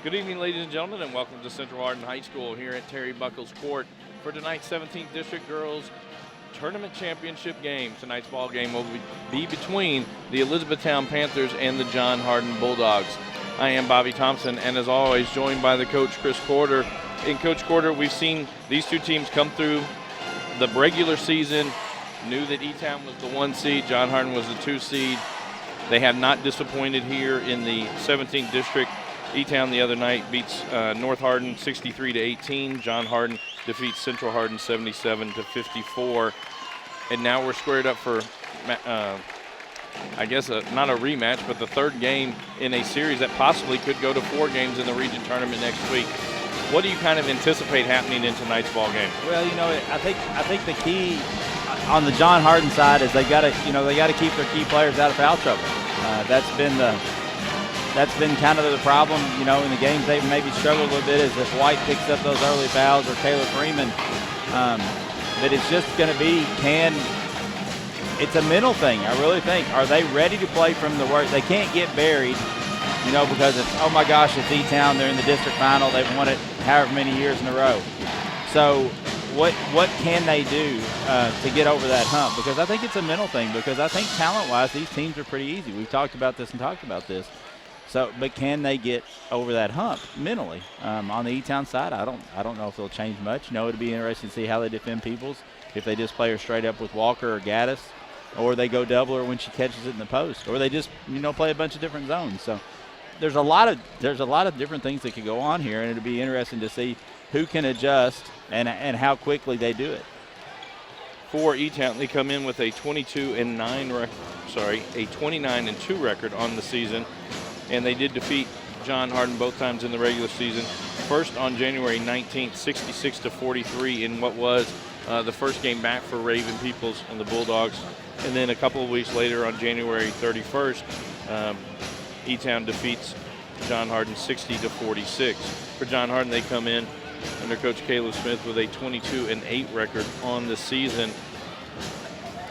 Good evening, ladies and gentlemen, and welcome to Central Hardin High School here at Terry Buckles Court for tonight's 17th District Girls Tournament Championship game. Tonight's ball game will be between the Elizabethtown Panthers and the John Hardin Bulldogs. I am Bobby Thompson, and as always, joined by the coach, Chris Corder. In Coach Corder, we've seen these two teams come through the regular season, knew that E-Town was the 1 seed, John Hardin was the 2 seed. They have not disappointed here in the 17th District. E-Town the other night beats North Hardin 63-18. John Hardin defeats Central Hardin 77-54. And now we're squared up for, I guess, not a rematch, but the third game in a series that possibly could go to 4 games in the region tournament next week. What do you kind of anticipate happening in tonight's ball game? Well, you know, I think the key on the John Hardin side is they got to keep their key players out of foul trouble. That's been kind of the problem, you know, in the games they've maybe struggled a little bit, is if White picks up those early fouls or Taylor Freeman. But it's just going to be, it's a mental thing, I really think. Are they ready to play from the work? They can't get buried, you know, because it's, oh my gosh, it's E-Town, they're in the district final, they've won it however many years in a row. So what can they do to get over that hump? Because I think it's a mental thing, because I think talent-wise these teams are pretty easy. We've talked about this. So, but can they get over that hump mentally? On the E-Town side, I don't know if they'll change much. You know, it'd be interesting to see how they defend Peoples, if they just play her straight up with Walker or Gaddis, or they go double her when she catches it in the post, or they just, you know, play a bunch of different zones. So there's a lot of different things that could go on here, and it'd be interesting to see who can adjust and how quickly they do it. For E-Town, they come in with a 29-2 record on the season. And they did defeat John Hardin both times in the regular season. First on January 19th, 66-43 in what was the first game back for Raven Peoples and the Bulldogs. And then a couple of weeks later on January 31st, E-Town defeats John Hardin 60-46. For John Hardin, they come in under Coach Caleb Smith with a 22-8 record on the season.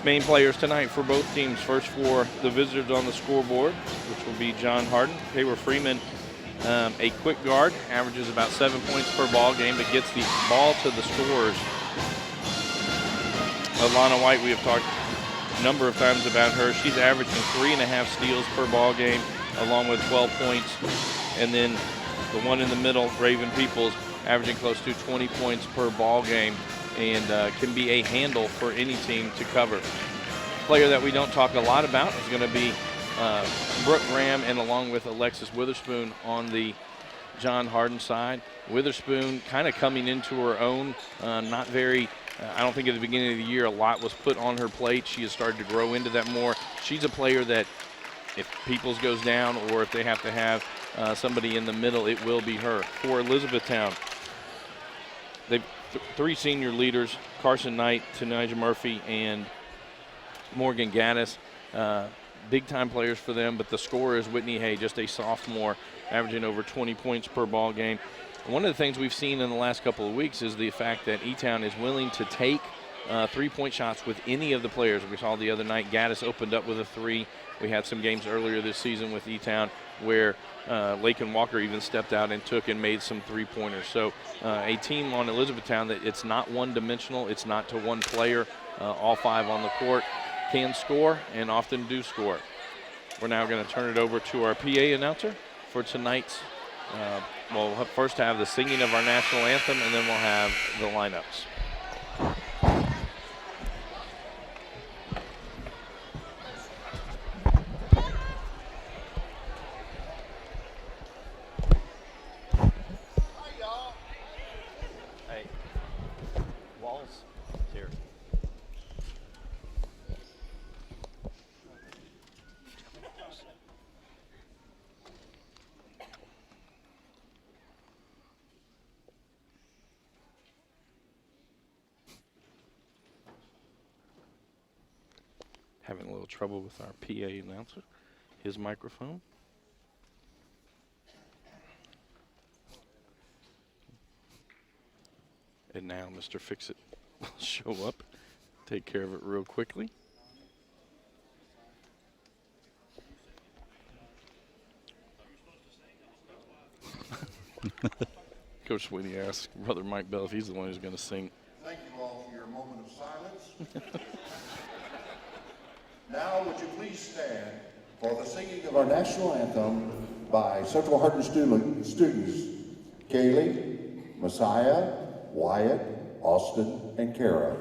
Main players tonight for both teams. First for the visitors on the scoreboard, which will be John Hardin. Taylor Freeman, a quick guard, averages about 7 points per ball game, but gets the ball to the scorers. Alana White, we have talked a number of times about her. She's averaging 3.5 steals per ball game, along with 12 points. And then the one in the middle, Raven Peoples, averaging close to 20 points per ball game, and can be a handle for any team to cover. Player that we don't talk a lot about is going to be Brooke Graham, and along with Alexis Witherspoon on the John Hardin side. Witherspoon kind of coming into her own, not very, I don't think at the beginning of the year a lot was put on her plate. She has started to grow into that more. She's a player that if Peoples goes down or if they have to have somebody in the middle, it will be her. For Elizabethtown, they've 3 senior leaders, Carson Knight, Tanija Murphy, and Morgan Gaddis. Big-time players for them, but the scorer is Whitney Hay, just a sophomore, averaging over 20 points per ball game. One of the things we've seen in the last couple of weeks is the fact that E-Town is willing to take 3-point shots with any of the players. We saw the other night Gaddis opened up with a 3. We had some games earlier this season with E-Town where Lakin Walker even stepped out and took and made some 3-pointers. So a team on Elizabethtown that it's not one-dimensional, it's not to one player. All 5 on the court can score and often do score. We're now going to turn it over to our PA announcer for tonight's. We'll first have the singing of our national anthem, and then we'll have the lineups. Having a little trouble with our PA announcer. His microphone. And now Mr. Fix-It will show up, take care of it real quickly. Coach Sweeney asked Brother Mike Bell if he's the one who's going to sing. Thank you all for your moment of silence. Now, would you please stand for the singing of our national anthem by Central Hardin students, Kaylee, Messiah, Wyatt, Austin, and Kara.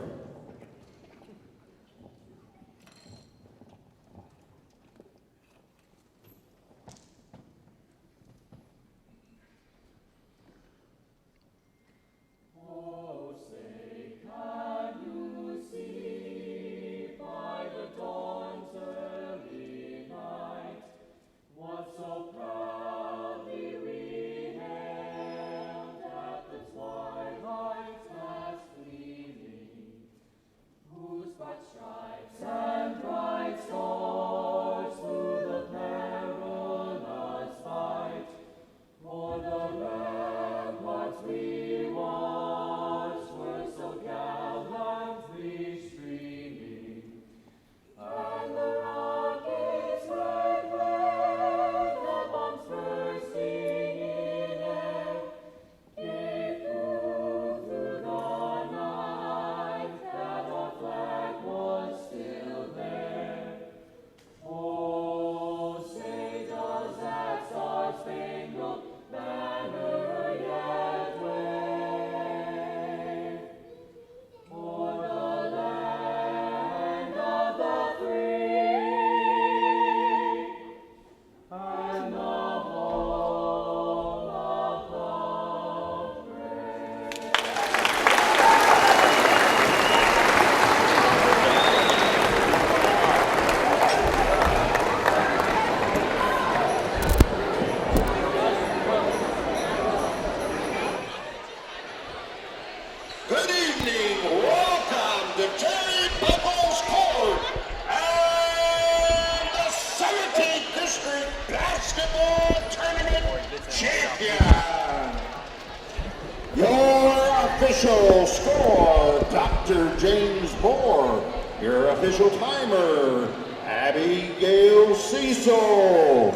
Official score, Dr. James Moore. Your official timer, Abigail Cecil.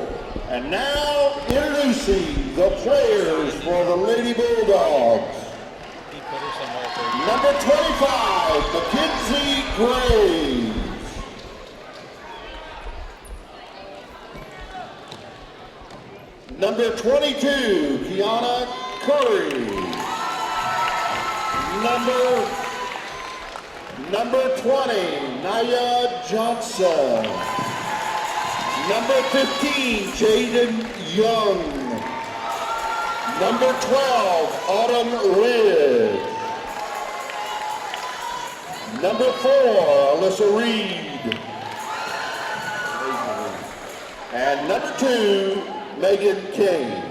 And now introducing the players for the Lady Bulldogs. Number 25, Mackenzie Graves. Number 22, Kiana Curry. Number 20, Naya Johnson. Number 15, Jaden Young. Number 12, Autumn Ridge. Number 4, Alyssa Reed. And number 2, Megan King.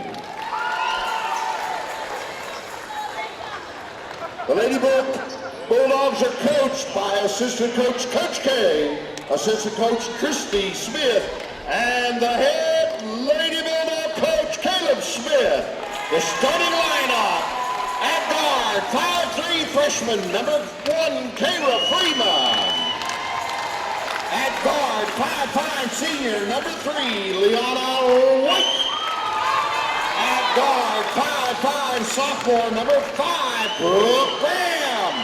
The Lady Bulldogs are coached by assistant coach Coach K, assistant coach Christy Smith, and the head Lady Bulldog coach Caleb Smith. The starting lineup at guard, 5'3" freshman, number 1, Kayla Freeman. At guard, 5'5" senior, number 3, Liana White. At guard, 5'5" sophomore, number 5, Brooke Graham.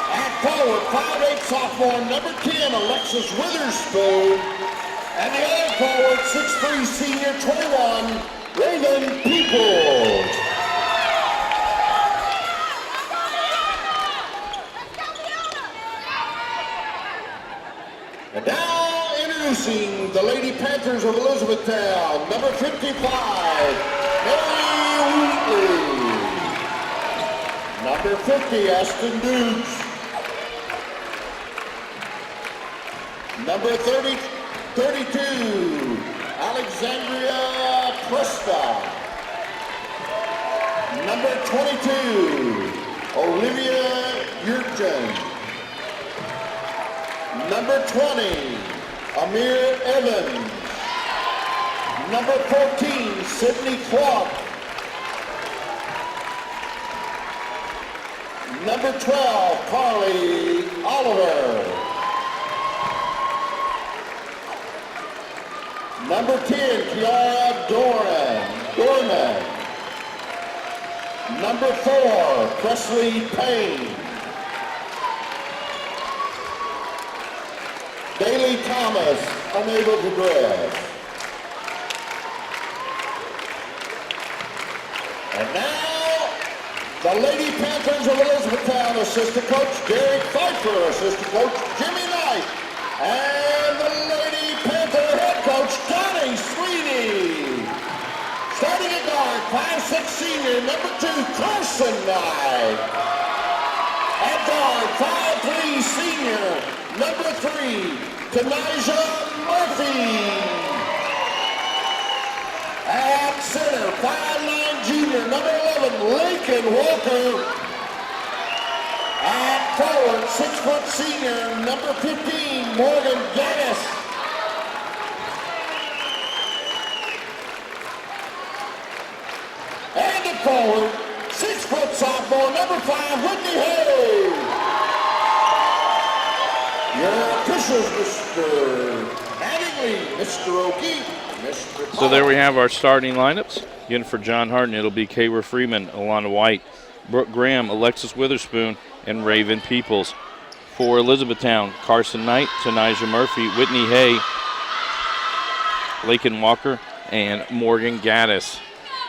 At forward, 5'8" sophomore, number 10, Alexis Witherspoon. And the other forward, 6'3" senior, 21, Raven Peoples. And now introducing the Lady Panthers of Elizabethtown, number 55, Mary Wheatley. Number 50, Aston Dukes. Number 32, Alexandria Presta. Number 22, Olivia Yurchin. Number 20, Amir Evans. Number 14, Sydney Clark. Number 12, Carly Oliver. Number 10, Kiara Dornan. number 4, Presley Payne. Bailey Thomas, unable to dress. And now, the Lady Panthers of Elizabethtown, assistant coach Derek Pfeiffer, assistant coach Jimmy Knight, and the Lady Panther head coach Donnie Sweeney. Starting at guard, 5'6" senior, number 2, Carson Knight. At guard, 5'3" senior, number 3, Tanija Murphy. At center, 5'9" junior, number 11, Lincoln Walker. At forward, 6' senior, number 15, Morgan Gaddis. And at forward, 6' sophomore, number 5, Whitney Hay. Your officials, Mr. Mattingly, Mr. O'Keefe, Mr. So there we have our starting lineups. Again, for John Hardin, it'll be Kayla Freeman, Alana White, Brooke Graham, Alexis Witherspoon, and Raven Peoples. For Elizabethtown, Carson Knight, Tanija Murphy, Whitney Hay, Lakin Walker, and Morgan Gaddis.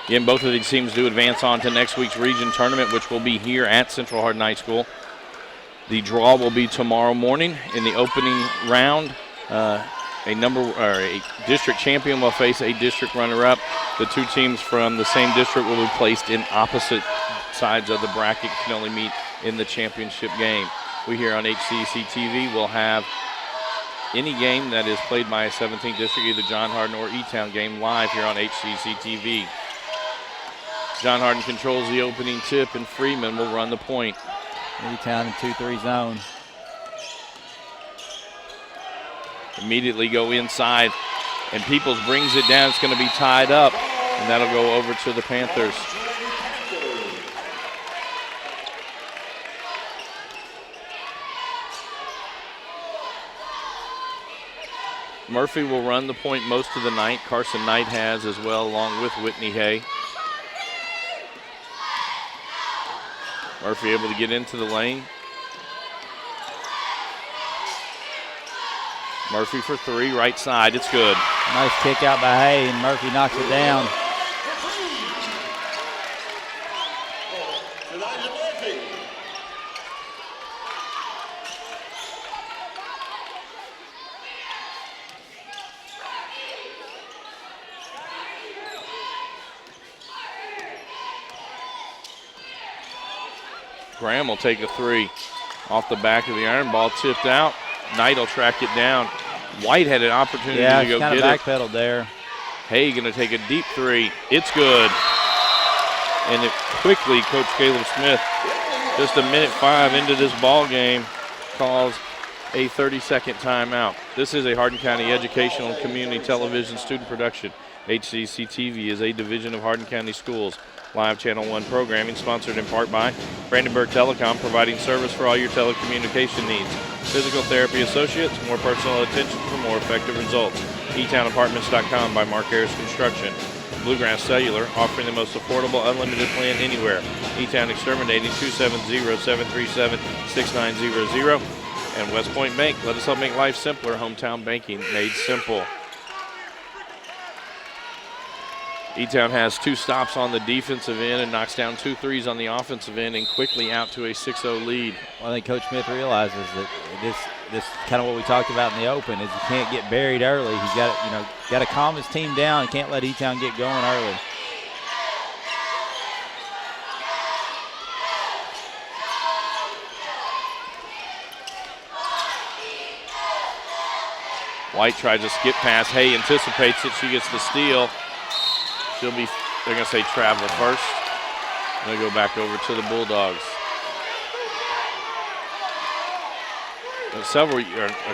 Again, both of these teams do advance on to next week's region tournament, which will be here at Central Hardin High School. The draw will be tomorrow morning in the opening round. A district champion will face a district runner-up. The two teams from the same district will be placed in opposite sides of the bracket, can only meet in the championship game. We here on HCEC-TV will have any game that is played by a 17th district, either John Hardin or E-Town game, live here on HCEC-TV. John Hardin controls the opening tip, and Freeman will run the point. E-Town in 2-3 zone. Immediately go inside, and Peoples brings it down. It's going to be tied up, and that'll go over to the Panthers. Murphy will run the point most of the night. Carson Knight has as well, along with Whitney Hay. Murphy able to get into the lane. Murphy for 3, right side, it's good. Nice kick out by Hay, and Murphy knocks it down. Graham will take a 3 off the back of the iron, ball tipped out. Knight will track it down. White had an opportunity to go get it. Yeah, kind of backpedaled there. Hay going to take a deep 3. It's good. And it quickly, Coach Caleb Smith, just a minute 5 into this ball game, calls a 30-second timeout. This is a Hardin County Educational and Community Television student production. HCEC-TV is a division of Hardin County Schools. Live Channel 1 programming sponsored in part by Brandenburg Telecom, providing service for all your telecommunication needs. Physical Therapy Associates, more personal attention for more effective results. eTownApartments.com by Mark Harris Construction. Bluegrass Cellular, offering the most affordable unlimited plan anywhere. E-Town Exterminating, 270-737-6900. And West Point Bank, let us help make life simpler. Hometown banking made simple. E-Town has 2 stops on the defensive end and knocks down 2 threes on the offensive end and quickly out to a 6-0 lead. Well, I think Coach Smith realizes that this kind of what we talked about in the open is you can't get buried early. He's got to calm his team down. He can't let E-Town get going early. White tries to skip past Hay, anticipates it. She gets the steal. They're going to say travel first. They go back over to the Bulldogs. A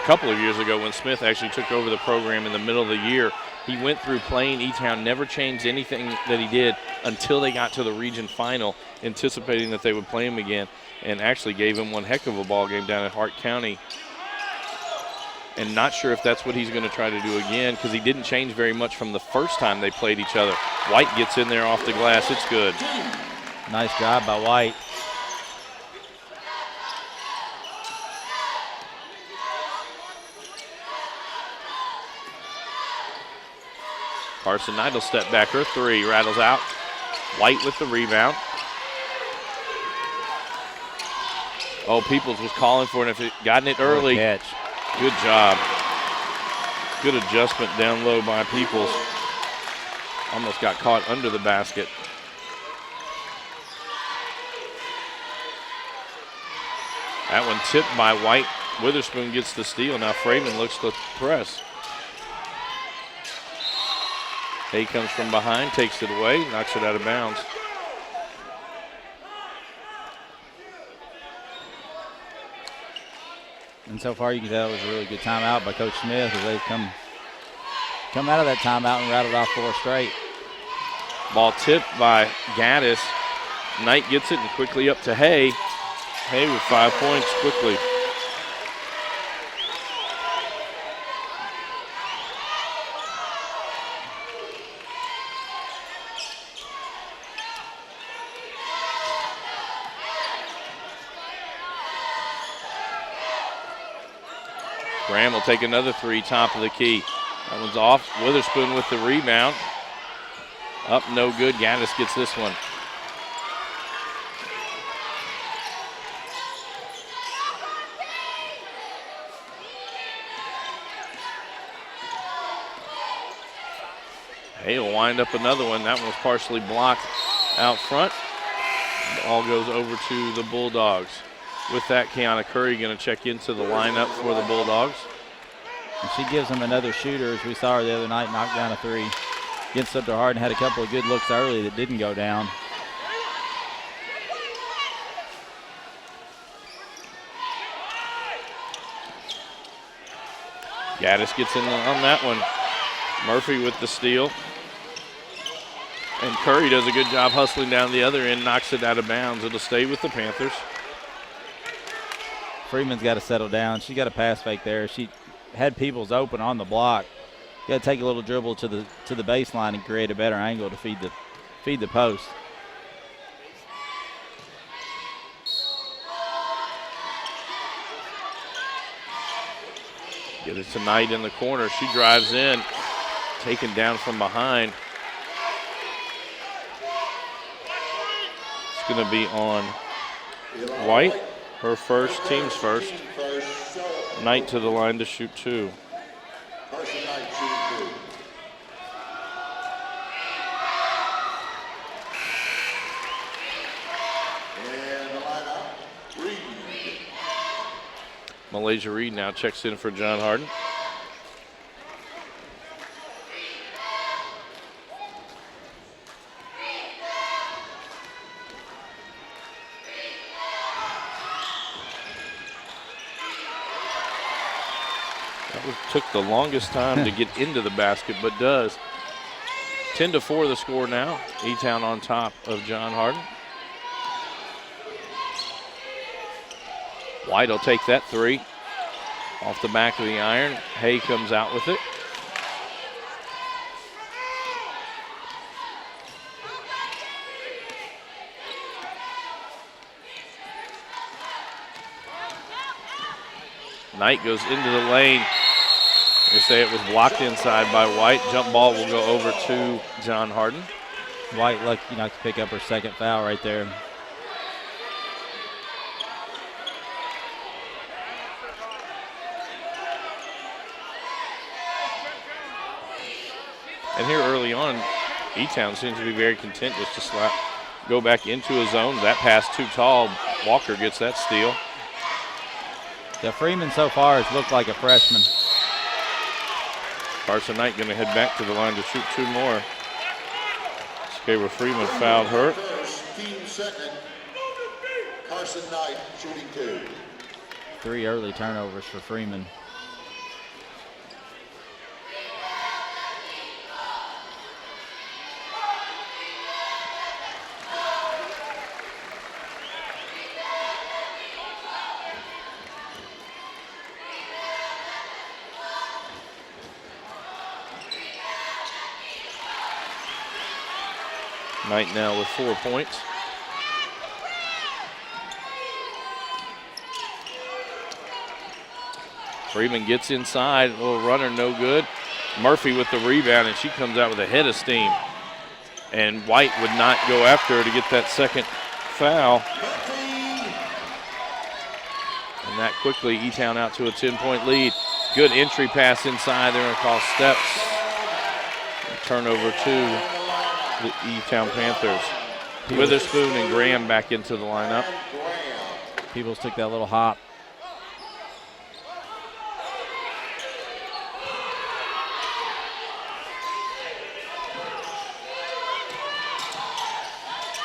couple of years ago when Smith actually took over the program in the middle of the year, he went through playing E-Town, never changed anything that he did until they got to the region final, anticipating that they would play him again, and actually gave him one heck of a ball game down at Hart County. And not sure if that's what he's going to try to do again, because he didn't change very much from the first time they played each other. White gets in there off the glass. It's good. Nice drive by White. Carson Knight will step back. Her three rattles out. White with the rebound. Oh, Peoples was calling for it. If it gotten it early, catch. Good job. Good adjustment down low by Peoples. Almost got caught under the basket. That one tipped by White. Witherspoon gets the steal. Now Freeman looks to press. Hay comes from behind, takes it away, knocks it out of bounds. And so far you can tell it was a really good timeout by Coach Smith as they've come out of that timeout and rattled off 4 straight. Ball tipped by Gaddis. Knight gets it and quickly up to Hay. Hay with 5 points quickly. Graham will take another three, top of the key. That one's off. Witherspoon with the rebound. Up, no good. Gaddis gets this one. Hay will wind up another one. That one was partially blocked out front. Ball goes over to the Bulldogs. With that, Kiana Curry going to check into the lineup for the Bulldogs. And she gives them another shooter, as we saw her the other night, knocked down a three. Gets up to Hardin, had a couple of good looks early that didn't go down. Gaddis gets in on that one. Murphy with the steal. And Curry does a good job hustling down the other end, knocks it out of bounds. It'll stay with the Panthers. Freeman's got to settle down. She got a pass fake there. She had Peoples open on the block. Got to take a little dribble to the baseline and create a better angle to feed the post. Get it to Knight in the corner. She drives in, taken down from behind. It's going to be on White. Her first, team's first. Knight to the line to shoot 2. Malaysia Reed now checks in for John Hardin. Took the longest time to get into the basket, but does. 10-4 the score now. E-Town on top of John Hardin. White will take that three off the back of the iron. Hay comes out with it. Knight goes into the lane. They say it was blocked inside by White. Jump ball will go over to John Hardin. White lucky not to pick up her second foul right there. And here early on, E-Town seems to be very content just to go back into a zone. That pass too tall. Walker gets that steal. Yeah, Freeman so far has looked like a freshman. Carson Knight going to head back to the line to shoot 2 more. Scaver Freeman fouled her. Team second. Carson Knight shooting 2. 3 early turnovers for Freeman. Knight now with 4 points. Freeman gets inside, a little runner, no good. Murphy with the rebound, and she comes out with a head of steam. And White would not go after her to get that second foul. And that quickly, E-Town out to a 10-point lead. Good entry pass inside. They're going to call steps. Turnover to the E-Town Panthers. Witherspoon and Graham back into the lineup. Peebles took that little hop.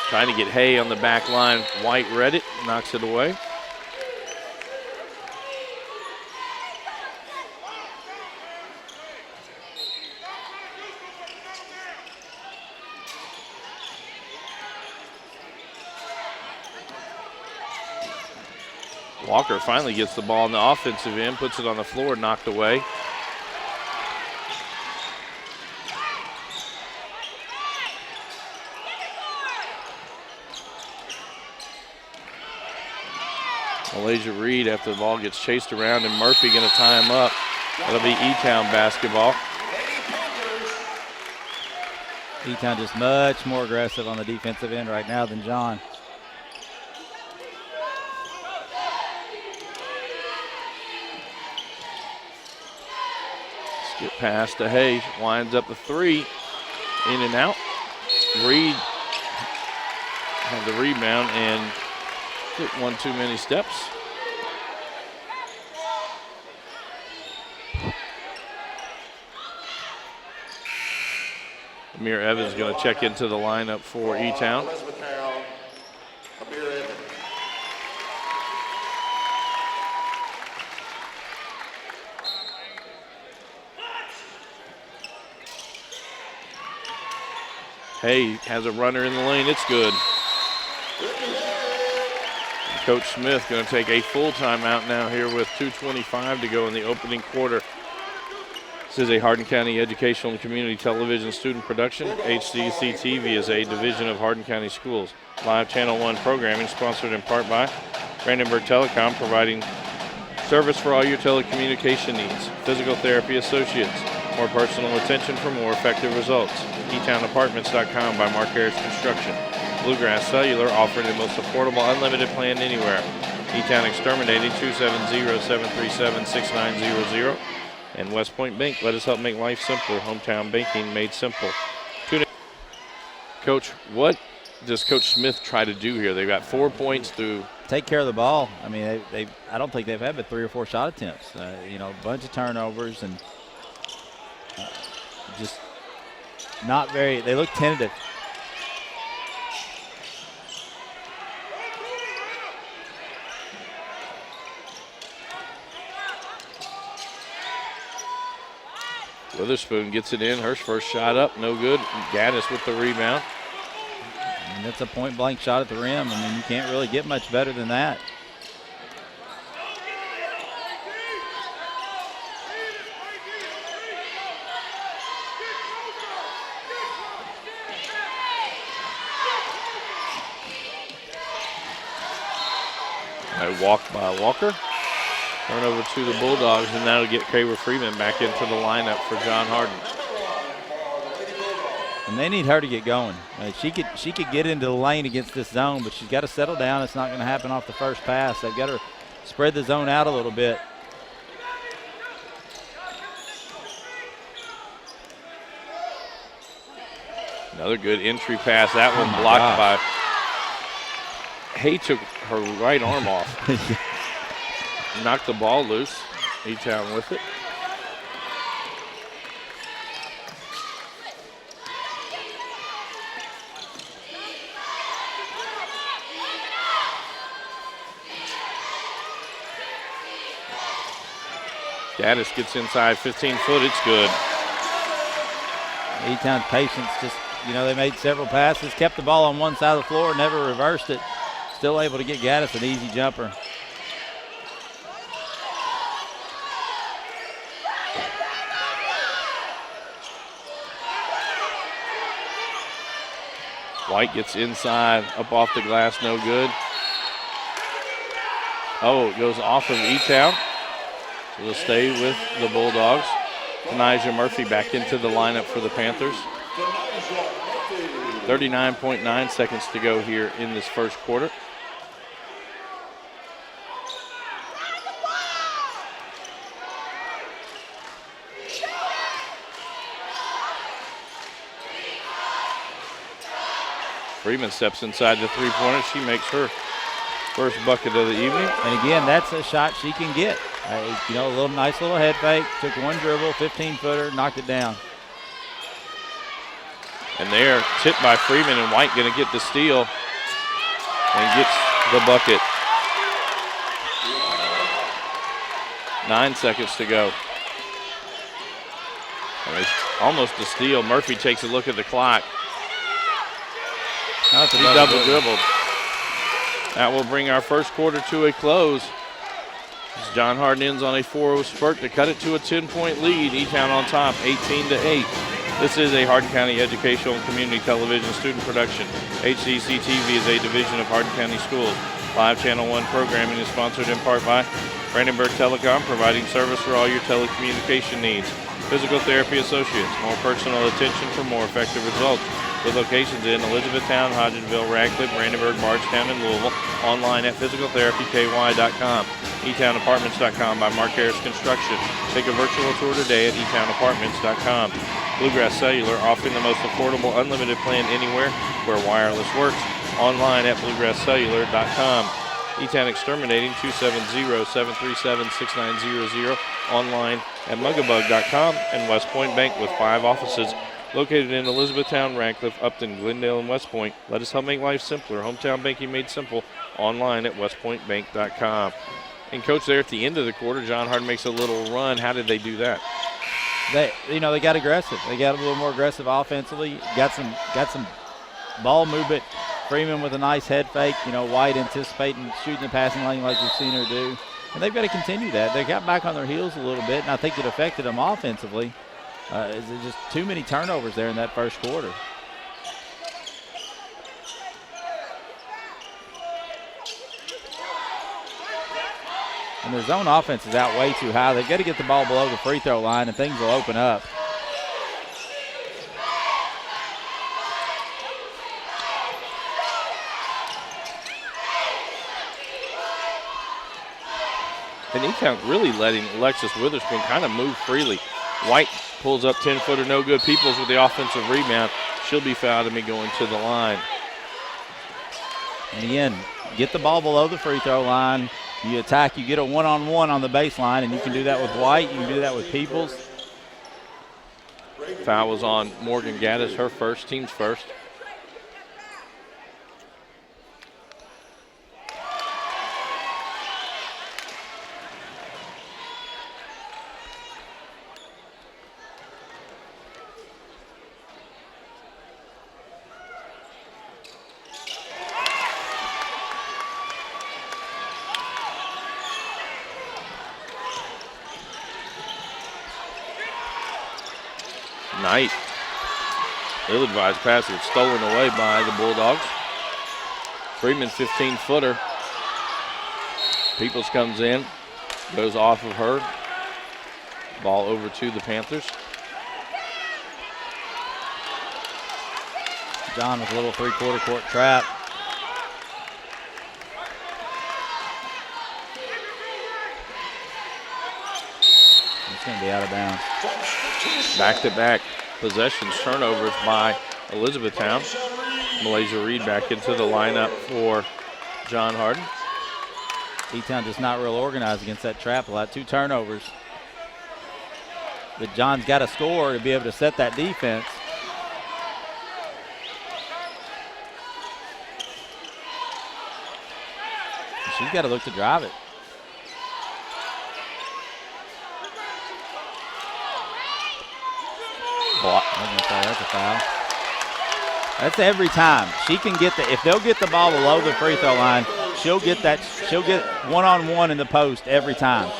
Trying to get Hay on the back line. White read it, knocks it away. Walker finally gets the ball in the offensive end, puts it on the floor, knocked away. Malaysia Reed after the ball gets chased around, and Murphy going to tie him up. That'll be E-Town basketball. E-Town just much more aggressive on the defensive end right now than John. Skip pass to Hay, winds up the three, in and out. Reed had the rebound and took one too many steps. Amir Evans going to check into the lineup for E-Town. Hay has a runner in the lane. It's good. Coach Smith going to take a full timeout now here with 2:25 to go in the opening quarter. This is a Hardin County Educational and Community Television student production. HCEC-TV is a division of Hardin County Schools. Live Channel 1 programming sponsored in part by Brandenburg Telecom, providing service for all your telecommunication needs. Physical Therapy Associates, more personal attention for more effective results. eTownApartments.com by Mark Harris Construction. Bluegrass Cellular, offering the most affordable unlimited plan anywhere. E-Town Exterminating, 270-737-6900. And West Point Bank, let us help make life simpler. Hometown banking made simple. Coach, what does Coach Smith try to do here? They've got 4 points through. Take care of the ball. I mean, I don't think they've had but 3 or 4 shot attempts. You know, a bunch of turnovers and just not very, they look tentative. Witherspoon gets it in. Her first shot up, no good. Gaddis with the rebound. And that's a point-blank shot at the rim. I mean, you can't really get much better than that. A walk by Walker. Turnover to the Bulldogs, and that'll get Kayla Freeman back into the lineup for John Hardin. And they need her to get going. She could get into the lane against this zone, but she's got to settle down. It's not going to happen off the first pass. They've got to spread the zone out a little bit. Another good entry pass. That one blocked by Hay. Took her right arm off. Knocked the ball loose. E-Town with it. Gaddis gets inside 15 foot. It's good. E-Town's patience just, you know, they made several passes, kept the ball on one side of the floor, never reversed it. Still able to get Gaddis an easy jumper. White gets inside, up off the glass, no good. Oh, it goes off of E-Town. will stay with the Bulldogs. Kenija Murphy back into the lineup for the Panthers. 39.9 seconds to go here in this first quarter. Freeman steps inside the three-pointer. She makes her first bucket of the evening. And again, that's a shot she can get. You know, a nice little head fake. Took one dribble, 15-footer, knocked it down. And there, tipped by Freeman, and White going to get the steal and gets the bucket. 9 seconds to go. And it's almost a steal. Murphy takes a look at the clock. He double dribbled. That will bring our first quarter to a close. As John Hardin ends on a 4-0 spurt to cut it to a 10-point lead. E-Town on top, 18-8. This is a Hardin County Educational and Community Television student production. HCEC-TV is a division of Hardin County Schools. Live Channel 1 programming is sponsored in part by Brandenburg Telecom, providing service for all your telecommunication needs. Physical Therapy Associates, more personal attention for more effective results. With locations in Elizabethtown, Hodgenville, Radcliffe, Brandenburg, Bardstown, and Louisville. Online at physicaltherapyky.com. eTownApartments.com by Mark Harris Construction. Take a virtual tour today at eTownApartments.com. Bluegrass Cellular, offering the most affordable unlimited plan anywhere where wireless works. Online at bluegrasscellular.com. E-Town Exterminating, 270-737-6900. Online at mugabug.com. And West Point Bank with 5 offices located in Elizabethtown, Radcliffe, Upton, Glendale, and West Point. Let us help make life simpler. Hometown banking made simple. Online at westpointbank.com. And Coach, there at the end of the quarter, John Hardin makes a little run. How did they do that? They got aggressive. They got a little more aggressive offensively. Got some ball movement. Freeman with a nice head fake. White anticipating shooting the passing lane like we've seen her do. And they've got to continue that. They got back on their heels a little bit, and I think it affected them offensively. There's just too many turnovers there in that first quarter. And their zone offense is out way too high. They've got to get the ball below the free throw line, and things will open up. And E-Town really letting Alexis Witherspoon kind of move freely. White pulls up 10-footer, no good. Peoples with the offensive rebound. She'll be fouled and be going to the line. And again, get the ball below the free throw line. You attack, you get a one-on-one on the baseline, and you can do that with White. You can do that with Peoples. Foul was on Morgan Gaddis, her first, team's first. Knight, ill-advised pass was stolen away by the Bulldogs. Freeman, 15-footer. Peoples comes in, goes off of her. Ball over to the Panthers. John with a little three-quarter court trap. It's going to be out of bounds. Back-to-back possessions, turnovers by Elizabethtown. Malaysia Reed back into the lineup for John Hardin. E-Town just not real organized against that trap a lot. 2 turnovers. But John's got to score to be able to set that defense. She's got to look to drive it. That's a foul. That's every time. She can get if they'll get the ball below the free throw line, she'll get one-on-one in the post every time.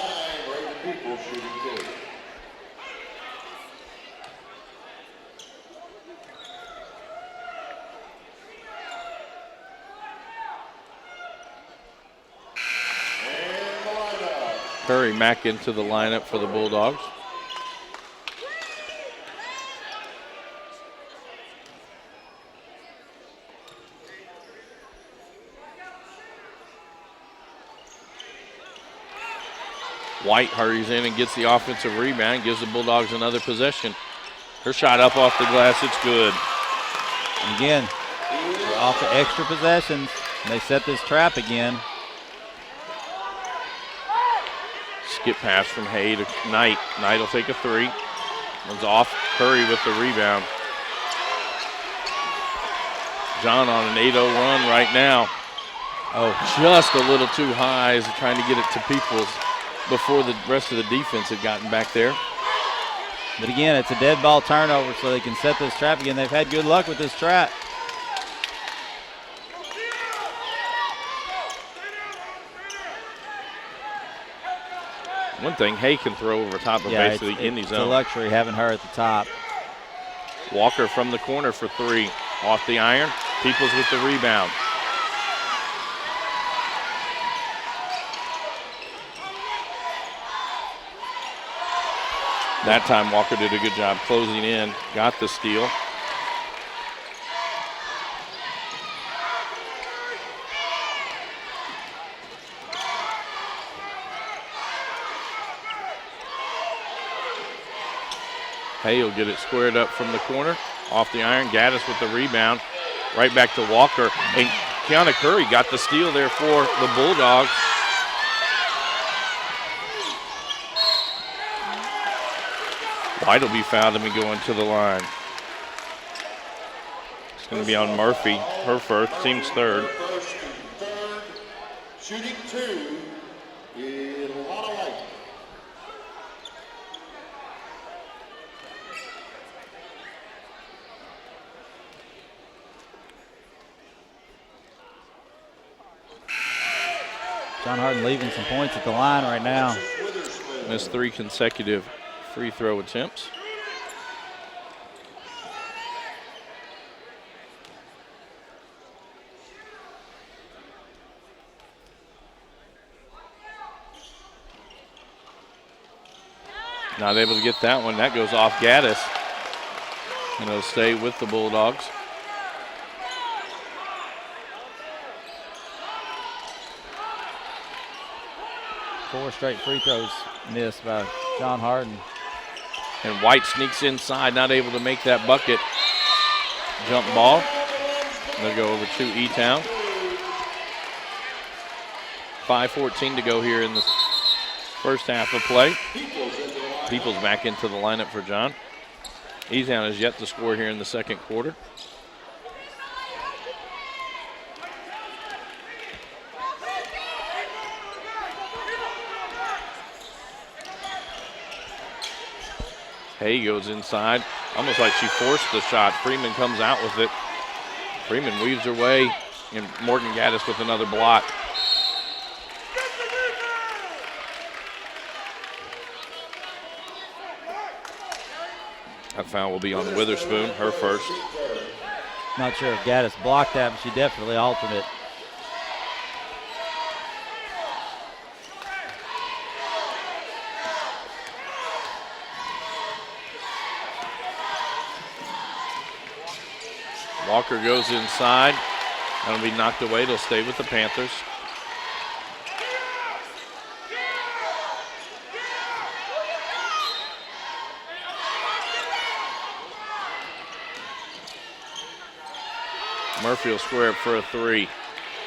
Curry back into the lineup for the Bulldogs. White hurries in and gets the offensive rebound, gives the Bulldogs another possession. Her shot up off the glass, it's good. And again, off the extra possessions, and they set this trap again. Skip pass from Hay to Knight. Knight will take a three. Runs off. Curry with the rebound. John on an 8-0 run right now. Oh, just a little too high as trying to get it to Peoples before the rest of the defense had gotten back there. But again, it's a dead ball turnover, so they can set this trap again. They've had good luck with this trap. One thing, Hay can throw over top of basically any zone. It's a luxury having her at the top. Walker from the corner for three. Off the iron. Peoples with the rebound. That time Walker did a good job closing in. Got the steal. Hay will get it squared up from the corner. Off the iron, Gaddis with the rebound. Right back to Walker. And Kiana Curry got the steal there for the Bulldogs. White will be fouled and be going to the line. It's going to be on Murphy, her first, team's third. Shooting two in a lot of light. John Hardin leaving some points at the line right now. Missed 3 consecutive free throw attempts. Not able to get that one. That goes off Gaddis. And it'll stay with the Bulldogs. Four straight free throws missed by John Hardin. And White sneaks inside, not able to make that bucket. Jump ball. They'll go over to E-Town. 5:14 to go here in the first half of play. Peoples back into the lineup for John. E-Town is yet to score here in the second quarter. Hay goes inside, almost like she forced the shot. Freeman comes out with it. Freeman weaves her way, and Morgan Gaddis with another block. That foul will be on Witherspoon, her first. Not sure if Gaddis blocked that, but she definitely altered it. Walker goes inside. That'll be knocked away. It'll stay with the Panthers. Murphy will square up for a three.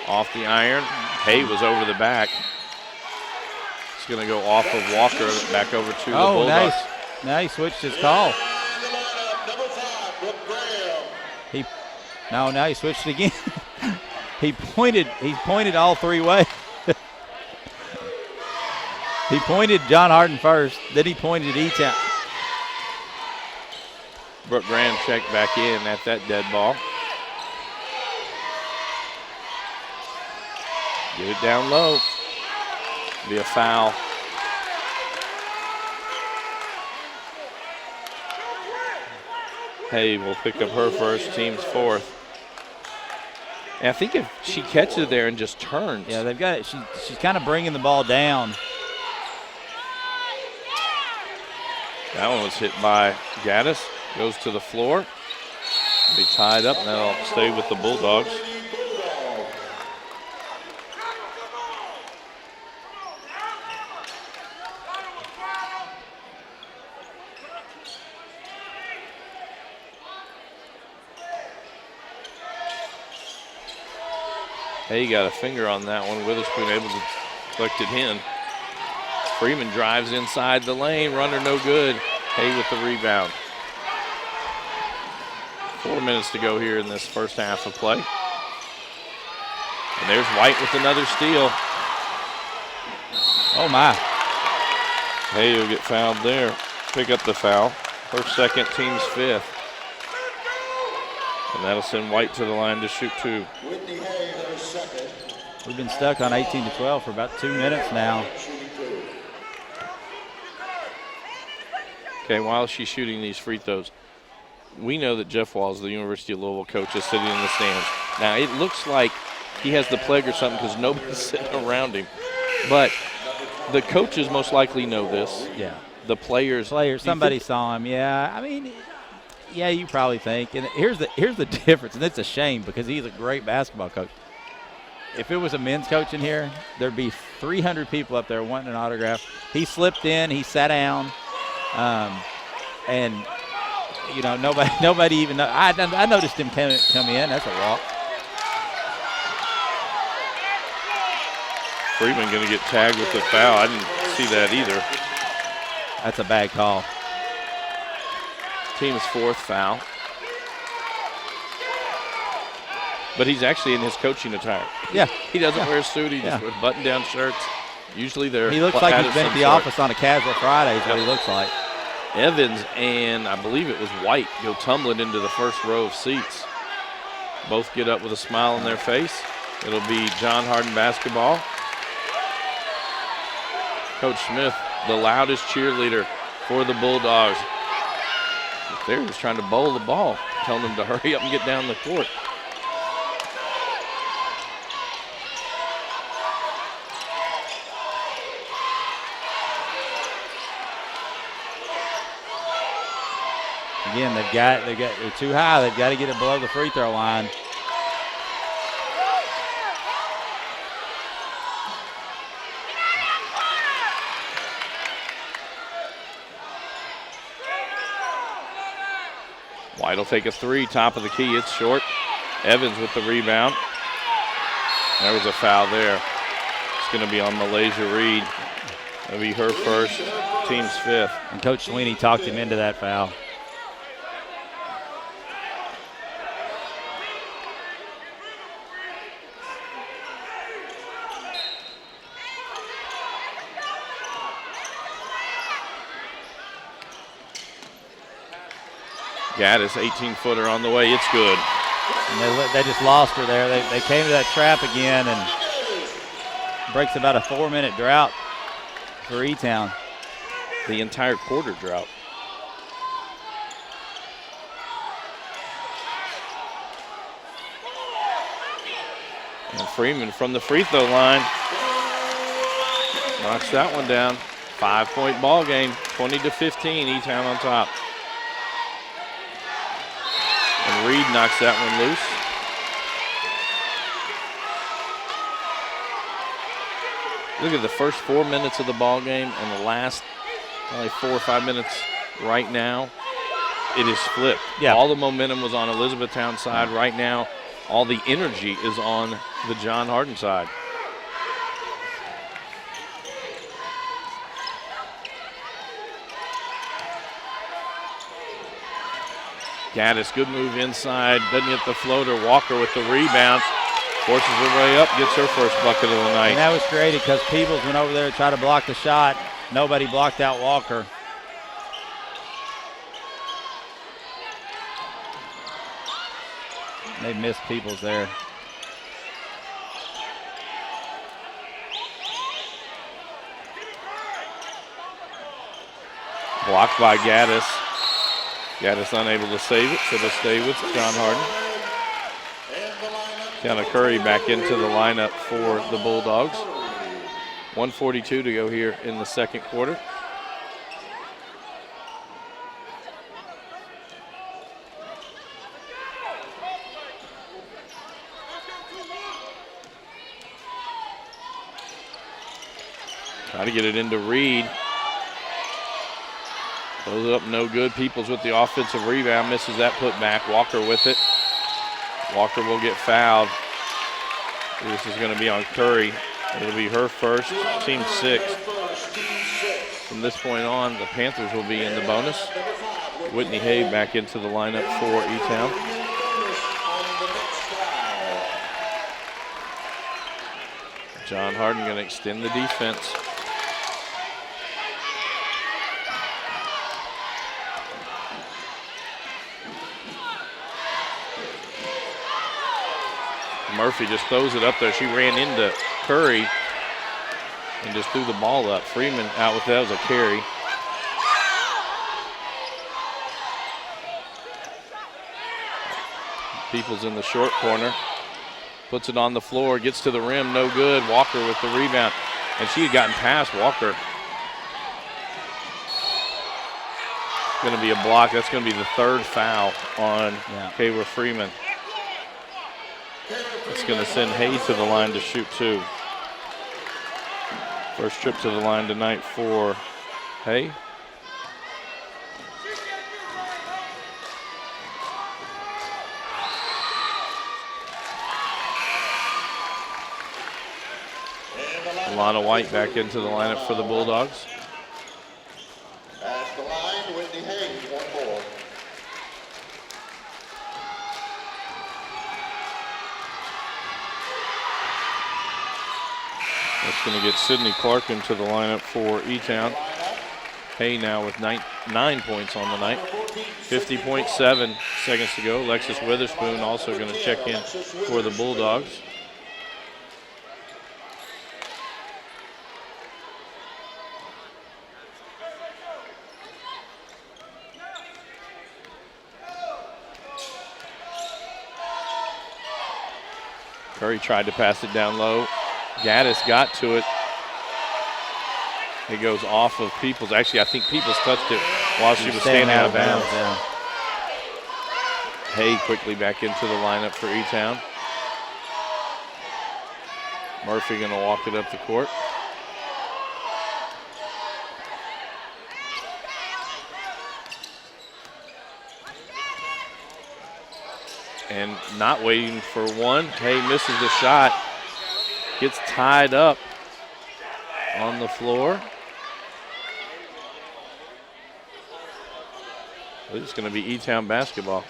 Off the iron. Hay was over the back. It's going to go off of Walker, back over to the Bulldogs. Nice. Now he switched his call. Now he switched again. He pointed all three ways. He pointed John Hardin first, then he pointed E-Town. Brooke Graham checked back in at that dead ball. Get it down low. Be a foul. Hay will pick up her first, team's fourth. And I think if she catches it there and just turns. Yeah, they've got it. She's kind of bringing the ball down. That one was hit by Gaddis. Goes to the floor. Be tied up, and that'll stay with the Bulldogs. Hay got a finger on that one. Witherspoon able to collect it in. Freeman drives inside the lane. Runner no good. Hay with the rebound. 4 minutes to go here in this first half of play. And there's White with another steal. Oh, my. Hay will get fouled there. Pick up the foul. Her second, team's fifth. And that'll send White to the line to shoot two. We've been stuck on 18-12 for about 2 minutes now. Okay, while she's shooting these free throws, we know that Jeff Walls, the University of Louisville coach, is sitting in the stands. Now, it looks like he has the plague or something because nobody's sitting around him. But the coaches most likely know this. Yeah. The players. Somebody saw him, yeah. I mean, yeah, you probably think. And here's the difference, and it's a shame because he's a great basketball coach. If it was a men's coach in here, there'd be 300 people up there wanting an autograph. He slipped in, he sat down, and you know nobody even know. I noticed him come in. That's a walk. Freeman going to get tagged with the foul. I didn't see that either. That's a bad call. Team's fourth foul. But he's actually in his coaching attire. Yeah. He doesn't wear a suit. He just wears button-down shirts. Usually they're. He looks like he's been at the office on a casual Friday is what he looks like. Evans and I believe it was White go tumbling into the first row of seats. Both get up with a smile on their face. It'll be John Hardin basketball. Coach Smith, the loudest cheerleader for the Bulldogs. They're just trying to bowl the ball, telling them to hurry up and get down the court. Again, they're too high. They've got to get it below the free throw line. White will take a three, top of the key. It's short. Evans with the rebound. There was a foul there. It's going to be on Malaysia Reed. That'll be her first, team's fifth. And Coach Sweeney talked him into that foul. Gaddis, 18-footer on the way. It's good. And they just lost her there. They came to that trap again and breaks about a 4-minute drought for E-Town. The entire quarter drought. And Freeman from the free throw line knocks that one down. 5-point ball game, 20-15, E-Town on top. And Reed knocks that one loose. Look at the first 4 minutes of the ball game and the last only 4 or 5 minutes right now. It is flipped. Yeah. All the momentum was on Elizabethtown side. Right now, all the energy is on the John Hardin side. Gaddis, good move inside, doesn't get the floater. Walker with the rebound, forces her way up, gets her first bucket of the night. And that was created because Peebles went over there to try to block the shot. Nobody blocked out Walker. They missed Peebles there. Blocked by Gaddis. Gaddis unable to save it, so they'll stay with John Hardin. Kiana Curry back into the lineup for the Bulldogs. 1:42 to go here in the second quarter. Try to get it into Reed. Throws it up, no good. Peoples with the offensive rebound, misses that putback. Walker with it. Walker will get fouled. This is going to be on Curry. It'll be her first, team 6. From this point on, the Panthers will be in the bonus. Whitney Hay back into the lineup for E-Town. John Hardin going to extend the defense. Murphy just throws it up there. She ran into Curry and just threw the ball up. Freeman out with that was a carry. Peoples in the short corner. Puts it on the floor, gets to the rim, no good. Walker with the rebound. And she had gotten past Walker. Going to be a block. That's going to be the 3rd foul on Kayla Freeman. It's going to send Hay to the line to shoot 2. First trip to the line tonight for Hay. Alana White back into the lineup for the Bulldogs. At the line, Whitney Hay, 1 more. That's going to get Sydney Clark into the lineup for E-Town. Hay now with 9 points on the night. 50.7 seconds to go. Alexis Witherspoon also going to check in for the Bulldogs. Curry tried to pass it down low. Gaddis got to it. It goes off of Peoples. Actually, I think Peoples touched it while she was standing out of bounds. Yeah. Hay quickly back into the lineup for E-Town. Murphy going to walk it up the court. And not waiting for one. Hay misses the shot. Gets tied up on the floor. It's going to be E-Town basketball.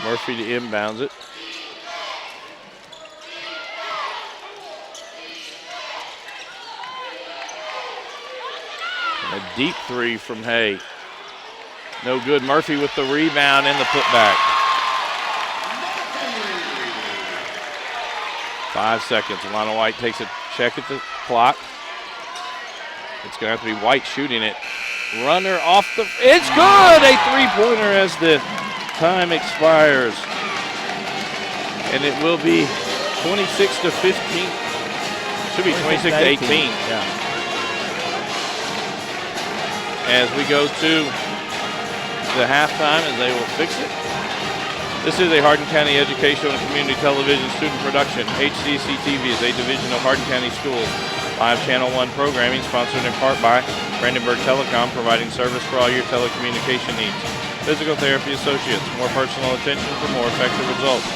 Murphy to inbounds it. And a deep 3 from Hay. No good. Murphy with the rebound and the putback. 5 seconds. Alana White takes a check at the clock. It's going to have to be White shooting it. Runner off the, it's good! A 3-pointer as the time expires. And it will be 26 to 15. Should be 26 to 18. Yeah. As we go to the halftime, and they will fix it. This is a Hardin County Educational and Community Television student production. HCEC-TV is a division of Hardin County Schools. Live Channel 1 programming sponsored in part by Brandenburg Telecom, providing service for all your telecommunication needs. Physical Therapy Associates, more personal attention for more effective results.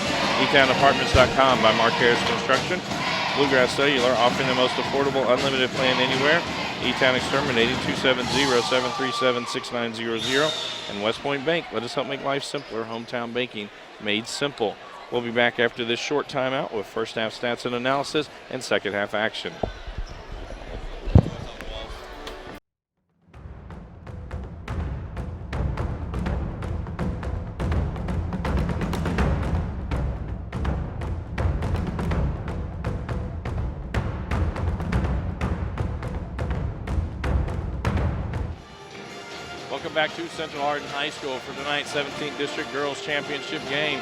eTownApartments.com by Mark Harris Construction. Bluegrass Cellular, offering the most affordable unlimited plan anywhere. E-Town Exterminating, 270-737-6900. And West Point Bank, let us help make life simpler. Hometown banking made simple. We'll be back after this short timeout with first half stats and analysis and second half action. Welcome back to Central Hardin High School for tonight's 17th District Girls Championship game.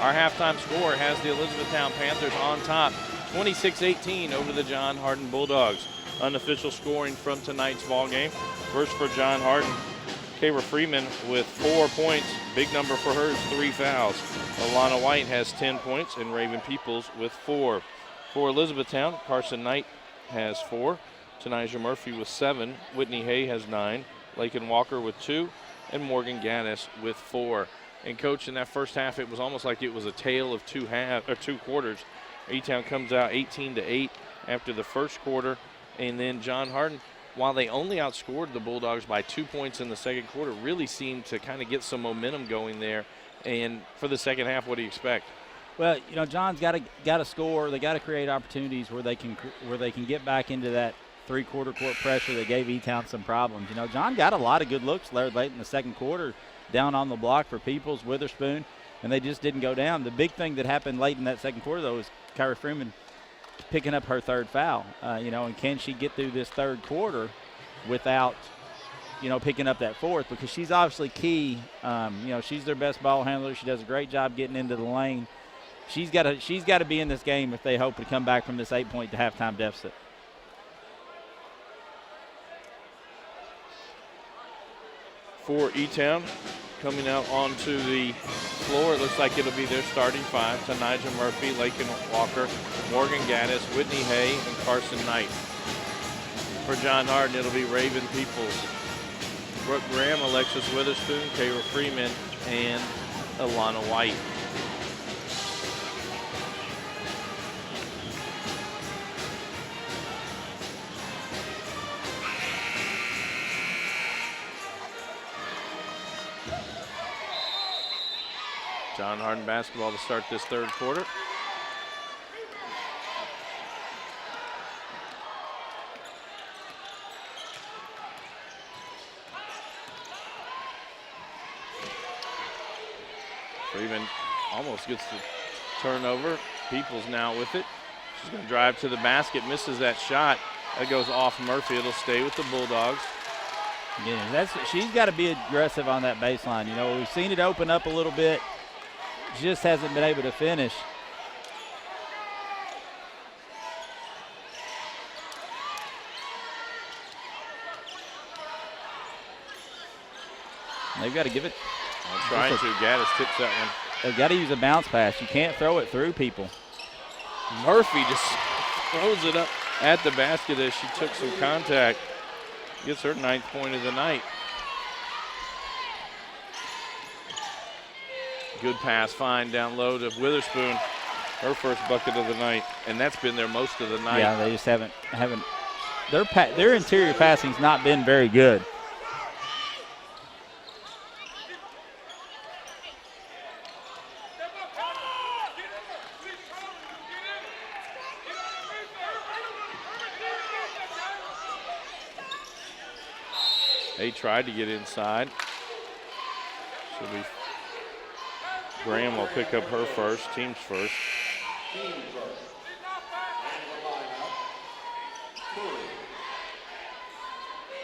Our halftime score has the Elizabethtown Panthers on top, 26-18 over the John Hardin Bulldogs. Unofficial scoring from tonight's ball game. First for John Hardin, Kayla Freeman with 4 points. Big number for her is 3 fouls. Alana White has 10 points and Raven Peoples with 4. For Elizabethtown, Carson Knight has 4. Tanijah Murphy with 7. Whitney Hay has 9. Lakin Walker with 2. And Morgan Gaddis with 4. And coach, in that first half, it was almost like it was a tale of two quarters. E-Town comes out 18-8 after the first quarter. And then John Hardin, while they only outscored the Bulldogs by 2 points in the second quarter, really seemed to kind of get some momentum going there. And for the second half, what do you expect? Well, you know, John's got to score. They got to create opportunities where they can get back into that three-quarter court pressure that gave E-Town some problems. You know, John got a lot of good looks there late in the second quarter, down on the block for Peoples, Witherspoon, and they just didn't go down. The big thing that happened late in that second quarter, though, was Kyra Freeman picking up her third foul. You know, and can she get through this third quarter without, you know, picking up that fourth? Because she's obviously key. You know, she's their best ball handler. She does a great job getting into the lane. She's got to be in this game if they hope to come back from this 8-point to halftime deficit. For E-Town, coming out onto the floor, it looks like it'll be their starting 5. Tanijah Murphy, Lakin Walker, Morgan Gaddis, Whitney Hay, and Carson Knight. For John Hardin, it'll be Raven Peoples, Brooke Graham, Alexis Witherspoon, Kayla Freeman, and Alana White. John Hardin basketball to start this third quarter. Freeman almost gets the turnover. Peoples now with it. She's going to drive to the basket, misses that shot. That goes off Murphy. It'll stay with the Bulldogs. Yeah, she's got to be aggressive on that baseline. You know, we've seen it open up a little bit. Just hasn't been able to finish. They've got to give it. I'm trying to. Gaddis tips that one. They've got to use a bounce pass. You can't throw it through people. Murphy just throws it up at the basket as she took some contact. Gets her 9th point of the night. Good pass, fine down low to Witherspoon. Her first bucket of the night, and that's been there most of the night. Yeah, they just haven't. Their interior passing's not been very good. They tried to get inside. Graham will pick up her first, team's first.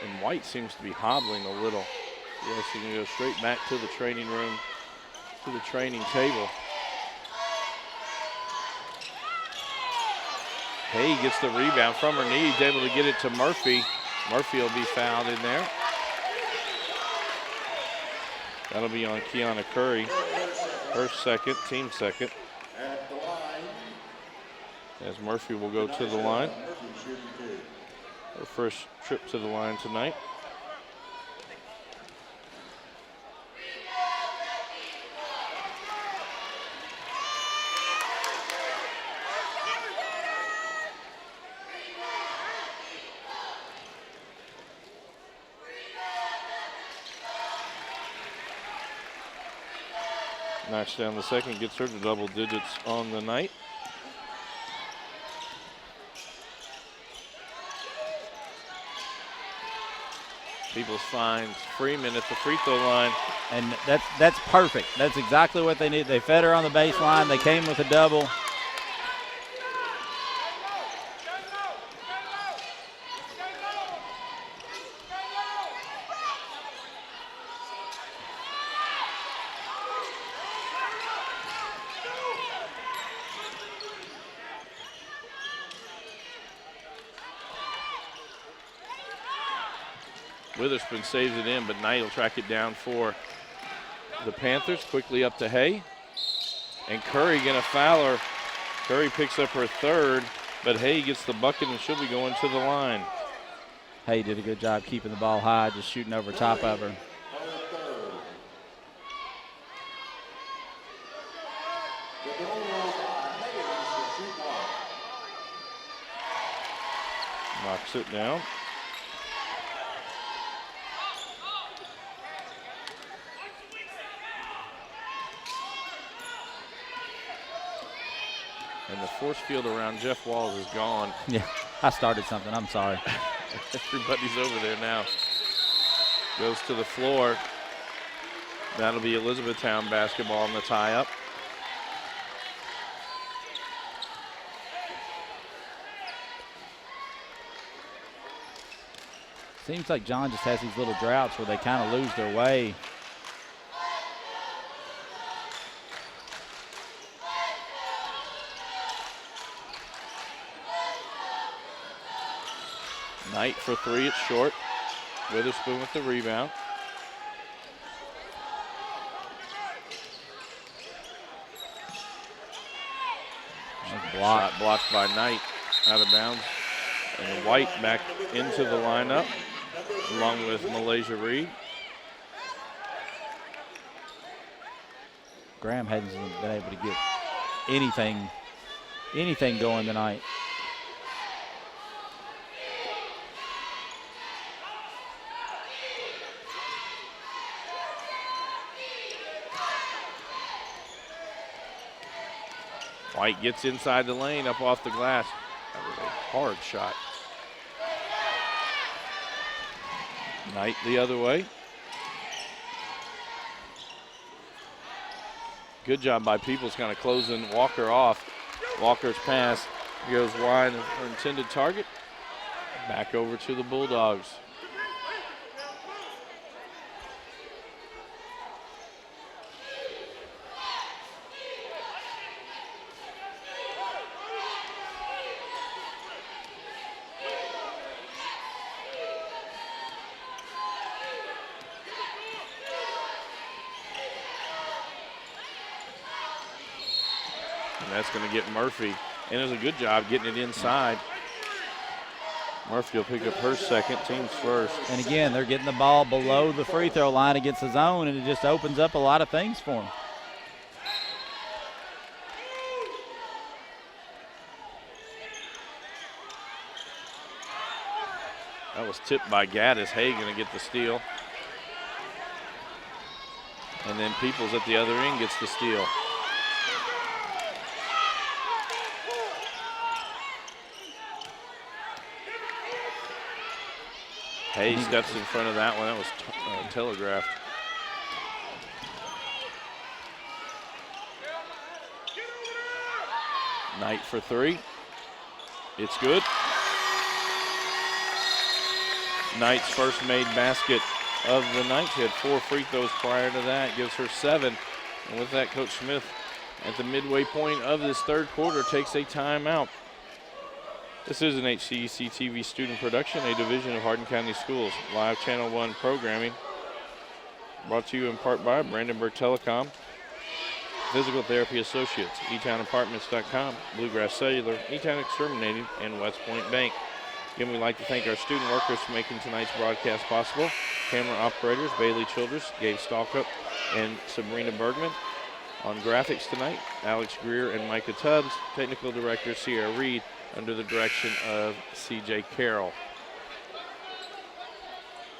And White seems to be hobbling a little. Yes, he can go straight back to the training room, to the training table. Hay gets the rebound from her knee. He's able to get it to Murphy. Murphy will be fouled in there. That'll be on Kiana Curry. Her second, team second. As Murphy will go to the line. Her first trip to the line tonight. Knocks down the second, gets her to double digits on the night. Peoples finds Freeman at the free throw line. And that's perfect. That's exactly what they need. They fed her on the baseline. They came with a double. Witherspoon saves it in, but Knight will track it down for the Panthers. Quickly up to Hay. And Curry gonna foul her. Curry picks up her third, but Hay gets the bucket and she'll be going to the line. Hay did a good job keeping the ball high, just shooting over top of her. Knocks it down. And the force field around Jeff Walls is gone. Yeah, I started something. I'm sorry. Everybody's over there now. Goes to the floor. That'll be Elizabethtown basketball in the tie-up. Seems like John just has these little droughts where they kind of lose their way. Knight for three, it's short. Witherspoon with the rebound. Shot blocked by Knight, out of bounds. And White back into the lineup, along with Malaysia Reed. Graham hasn't been able to get anything going tonight. White gets inside the lane, up off the glass. That was a hard shot. Knight the other way. Good job by Peoples kind of closing Walker off. Walker's pass goes wide of her intended target. Back over to the Bulldogs. That's going to get Murphy, and does a good job getting it inside. Murphy will pick up her second, team's first. And again, they're getting the ball below the free throw line against the zone, and it just opens up a lot of things for them. That was tipped by Gaddis. Hay going to get the steal. And then Peoples at the other end gets the steal. Hay steps in front of that one. That was telegraphed. Knight for three. It's good. Knight's first made basket of the night. She had 4 free throws prior to that. Gives her 7. And with that, Coach Smith, at the midway point of this third quarter, takes a timeout. This is an HCEC-TV student production, a division of Hardin County Schools. Live Channel 1 programming brought to you in part by Brandenburg Telecom, Physical Therapy Associates, eTownApartments.com, Bluegrass Cellular, eTown Exterminating, and West Point Bank. Again, we'd like to thank our student workers for making tonight's broadcast possible. Camera operators, Bailey Childress, Gabe Stalkup, and Sabrina Bergman. On graphics tonight, Alex Greer and Micah Tubbs. Technical director, Sierra Reed, under the direction of C.J. Carroll.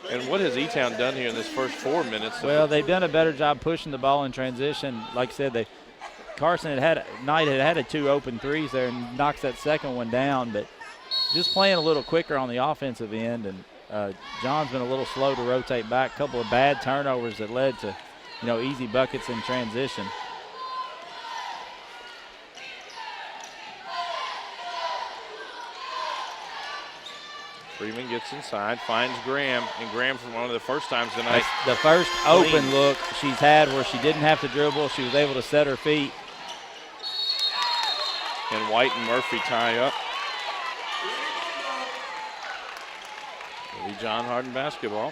And what has E-Town done here in this first 4 minutes? Well, they've done a better job pushing the ball in transition. Like I said, Knight had 2 open threes there and knocks that second one down, but just playing a little quicker on the offensive end. And John's been a little slow to rotate back. A couple of bad turnovers that led to, easy buckets in transition. Freeman gets inside, finds Graham, and Graham from one of the first times tonight. That's the first open look she's had where she didn't have to dribble. She was able to set her feet. And White and Murphy tie up. It'll be John Hardin basketball.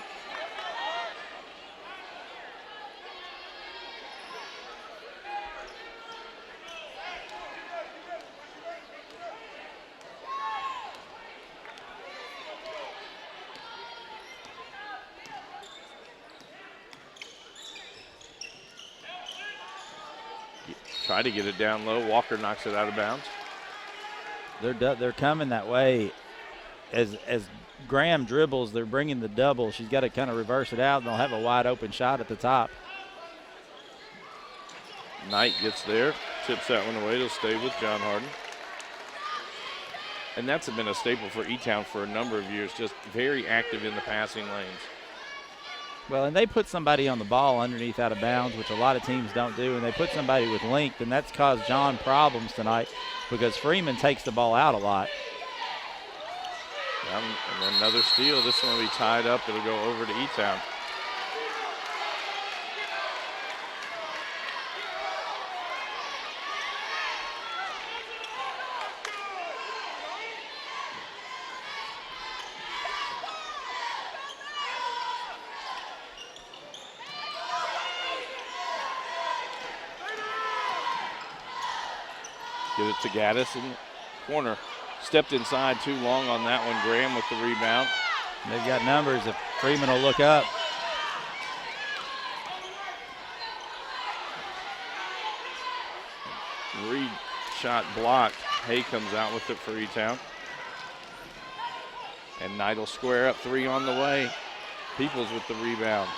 try to get it down low. Walker knocks it out of bounds. They're coming that way. As Graham dribbles, they're bringing the double. She's got to kind of reverse it out, and they'll have a wide open shot at the top. Knight gets there, tips that one away. It'll stay with John Hardin. And that's been a staple for E-Town for a number of years, just very active in the passing lanes. Well, and they put somebody on the ball underneath out of bounds, which a lot of teams don't do, and they put somebody with length, and that's caused John problems tonight because Freeman takes the ball out a lot. And then another steal. This one will be tied up. It'll go over to E-Town. Give it to Gaddis in the corner. Stepped inside too long on that one. Graham with the rebound. They've got numbers if Freeman will look up. Reed shot blocked. Hay comes out with it for E-Town. And Knight will square up, 3 on the way. Peoples with the rebound.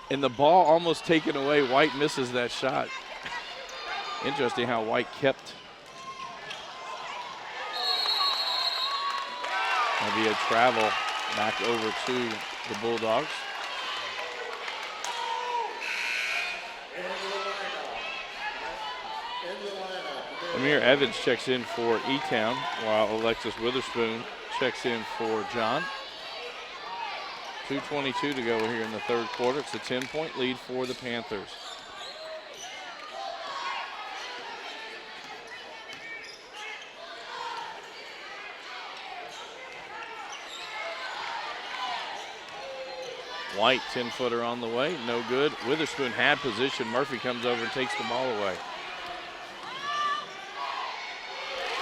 And the ball almost taken away. White misses that shot. Interesting how White kept. That'll be a travel back over to the Bulldogs. Amir Evans checks in for E-Town while Alexis Witherspoon checks in for John. 2:22 to go here in the third quarter. It's a 10-point lead for the Panthers. White, 10-footer on the way, no good. Witherspoon had position. Murphy comes over and takes the ball away.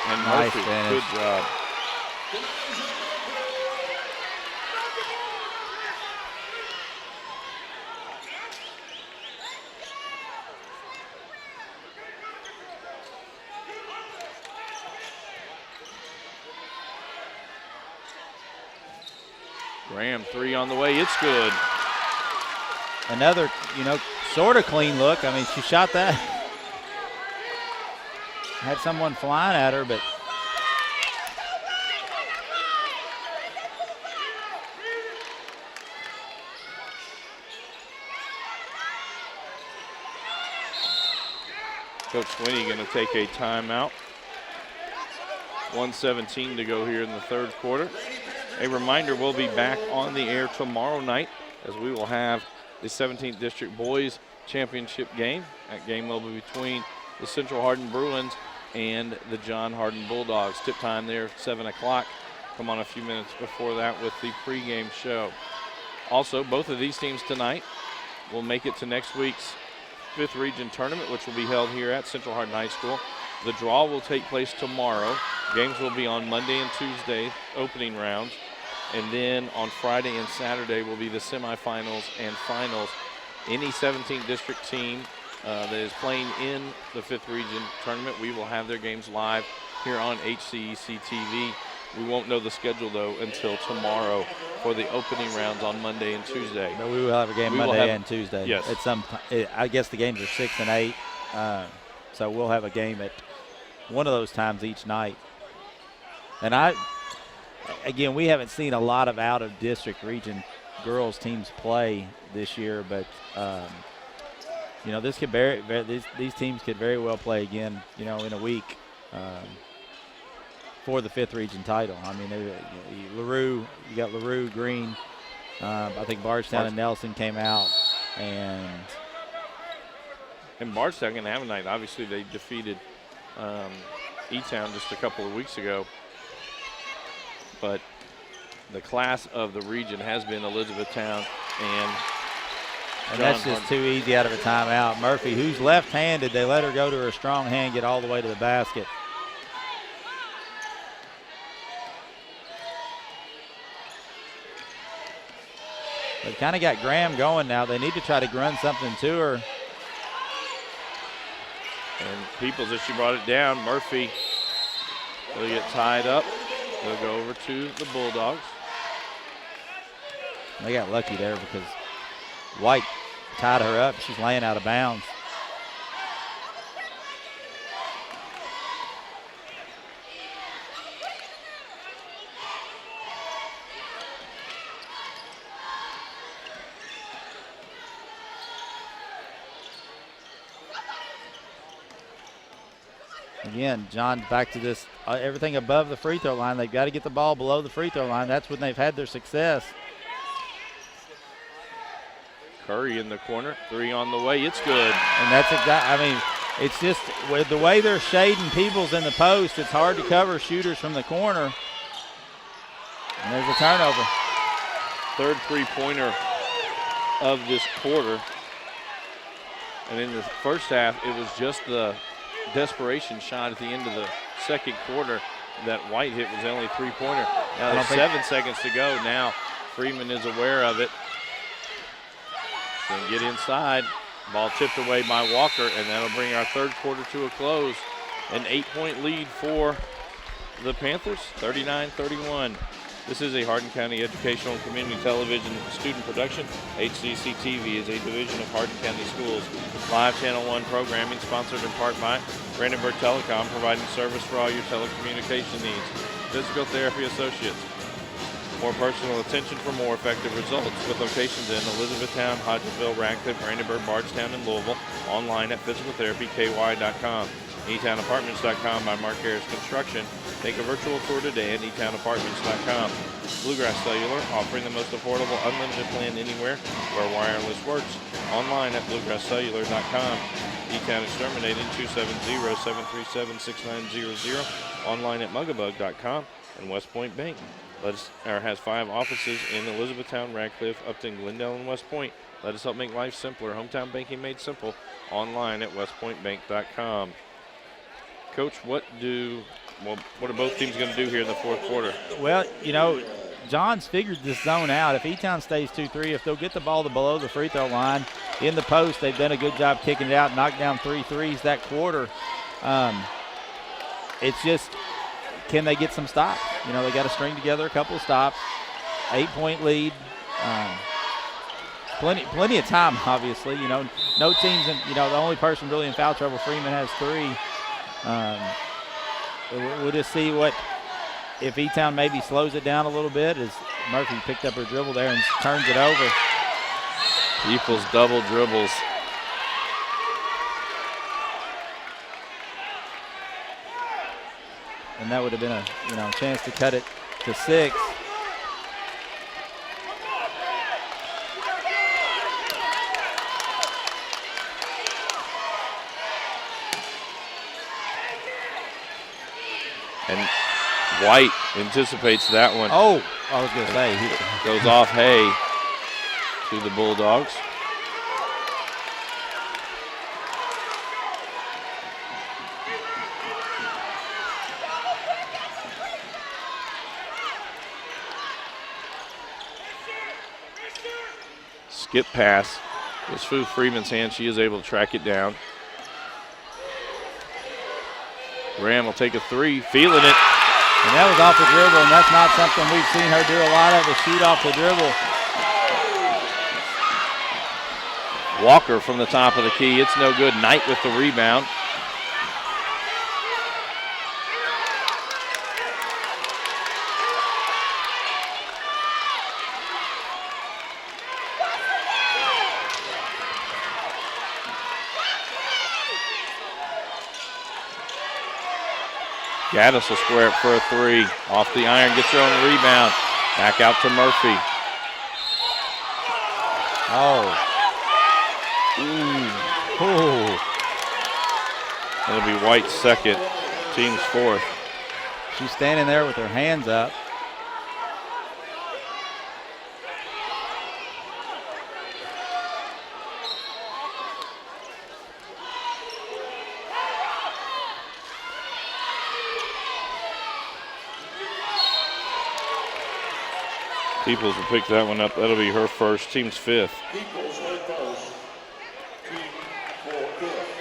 And Murphy, good job. Graham, 3 on the way. It's good. Another, sort of clean look. I mean, she shot that. Had someone flying at her, but. Coach Swinney going to take a timeout. 1:17 to go here in the third quarter. A reminder, we'll be back on the air tomorrow night as we will have the 17th District Boys Championship game. That game will be between the Central Hardin Bruins and the John Hardin Bulldogs. Tip time there, 7 o'clock. Come on a few minutes before that with the pregame show. Also, both of these teams tonight will make it to next week's 5th Region Tournament, which will be held here at Central Hardin High School. The draw will take place tomorrow. Games will be on Monday and Tuesday, opening rounds. And then on Friday and Saturday will be the semifinals and finals. Any 17th district team that is playing in the 5th Region Tournament, we will have their games live here on HCEC-TV. We won't know the schedule, though, until tomorrow for the opening rounds on Monday and Tuesday. But we will have a game Monday and Tuesday. Yes. I guess the games are 6 and 8, so we'll have a game at one of those times each night. And again, we haven't seen a lot of out-of-district region girls teams play this year, but this could these teams could very well play again, in a week for the 5th Region title. I mean, you got LaRue, Green. I think Bardstown and Nelson came out, and Bardstown going to have a night. Obviously, they defeated E-Town just a couple of weeks ago. But the class of the region has been Elizabethtown and that's just too easy out of a timeout. Murphy, who's left-handed, they let her go to her strong hand, get all the way to the basket. They've kind of got Graham going now. They need to try to run something to her. And Peoples, as she brought it down, Murphy will get tied up. They'll go over to the Bulldogs. They got lucky there because White tied her up. She's laying out of bounds. Again, John, back to this, everything above the free throw line. They've got to get the ball below the free throw line. That's when they've had their success. Curry in the corner, 3 on the way. It's good. And that's exactly, I mean, it's just with the way they're shading Peoples in the post, it's hard to cover shooters from the corner. And there's a turnover. Third three-pointer of this quarter. And in the first half, it was just the desperation shot at the end of the second quarter that White hit was the only three-pointer. Now there's 7 seconds to go. Now Freeman is aware of it. Then get inside. Ball tipped away by Walker, and that'll bring our third quarter to a close. An 8-point lead for the Panthers, 39-31. This is a Hardin County Educational and Community Television student production. HCEC-TV is a division of Hardin County Schools. Live Channel 1 programming sponsored in part by Brandenburg Telecom, providing service for all your telecommunication needs. Physical Therapy Associates. More personal attention for more effective results, with locations in Elizabethtown, Hodgesville, Radcliffe, Brandenburg, Bardstown, and Louisville. Online at physicaltherapyky.com. eTownApartments.com by Mark Harris Construction. Take a virtual tour today at eTownApartments.com. Bluegrass Cellular, offering the most affordable unlimited plan anywhere where wireless works. Online at bluegrasscellular.com. eTown Exterminating 270-737-6900. Online at mugabug.com. And West Point Bank has 5 offices in Elizabethtown, Radcliffe, Upton, Glendale, and West Point. Let us help make life simpler. Hometown banking made simple. Online at westpointbank.com. Coach, what are both teams going to do here in the fourth quarter? Well, you know, John's figured this zone out. If E-Town stays 2-3, if they'll get the ball to below the free throw line in the post, they've done a good job kicking it out, knocked down 3 threes that quarter. It's just, can they get some stops? You know, they got to string together a couple of stops. 8-point lead. Plenty of time, obviously. You know, no teams, the only person really in foul trouble, Freeman, has 3. We'll just see if E-Town maybe slows it down a little bit as Murphy picked up her dribble there and turns it over. Peoples double dribbles. And that would have been a chance to cut it to 6. And White anticipates that one. Oh, I was going to say. Goes off Hay to the Bulldogs. Skip pass. Was Fu Freeman's hand. She is able to track it down. Graham will take a 3, feeling it. And that was off the dribble, and that's not something we've seen her do a lot of, is shoot off the dribble. Walker from the top of the key. It's no good. Knight with the rebound. Gaddis will square it for a 3. Off the iron, gets her own rebound. Back out to Murphy. Oh. Ooh. That'll be White's second, team's 4th. She's standing there with her hands up. Peoples will pick that one up. That'll be her first, team's fifth. Peoples her first, team for fifth.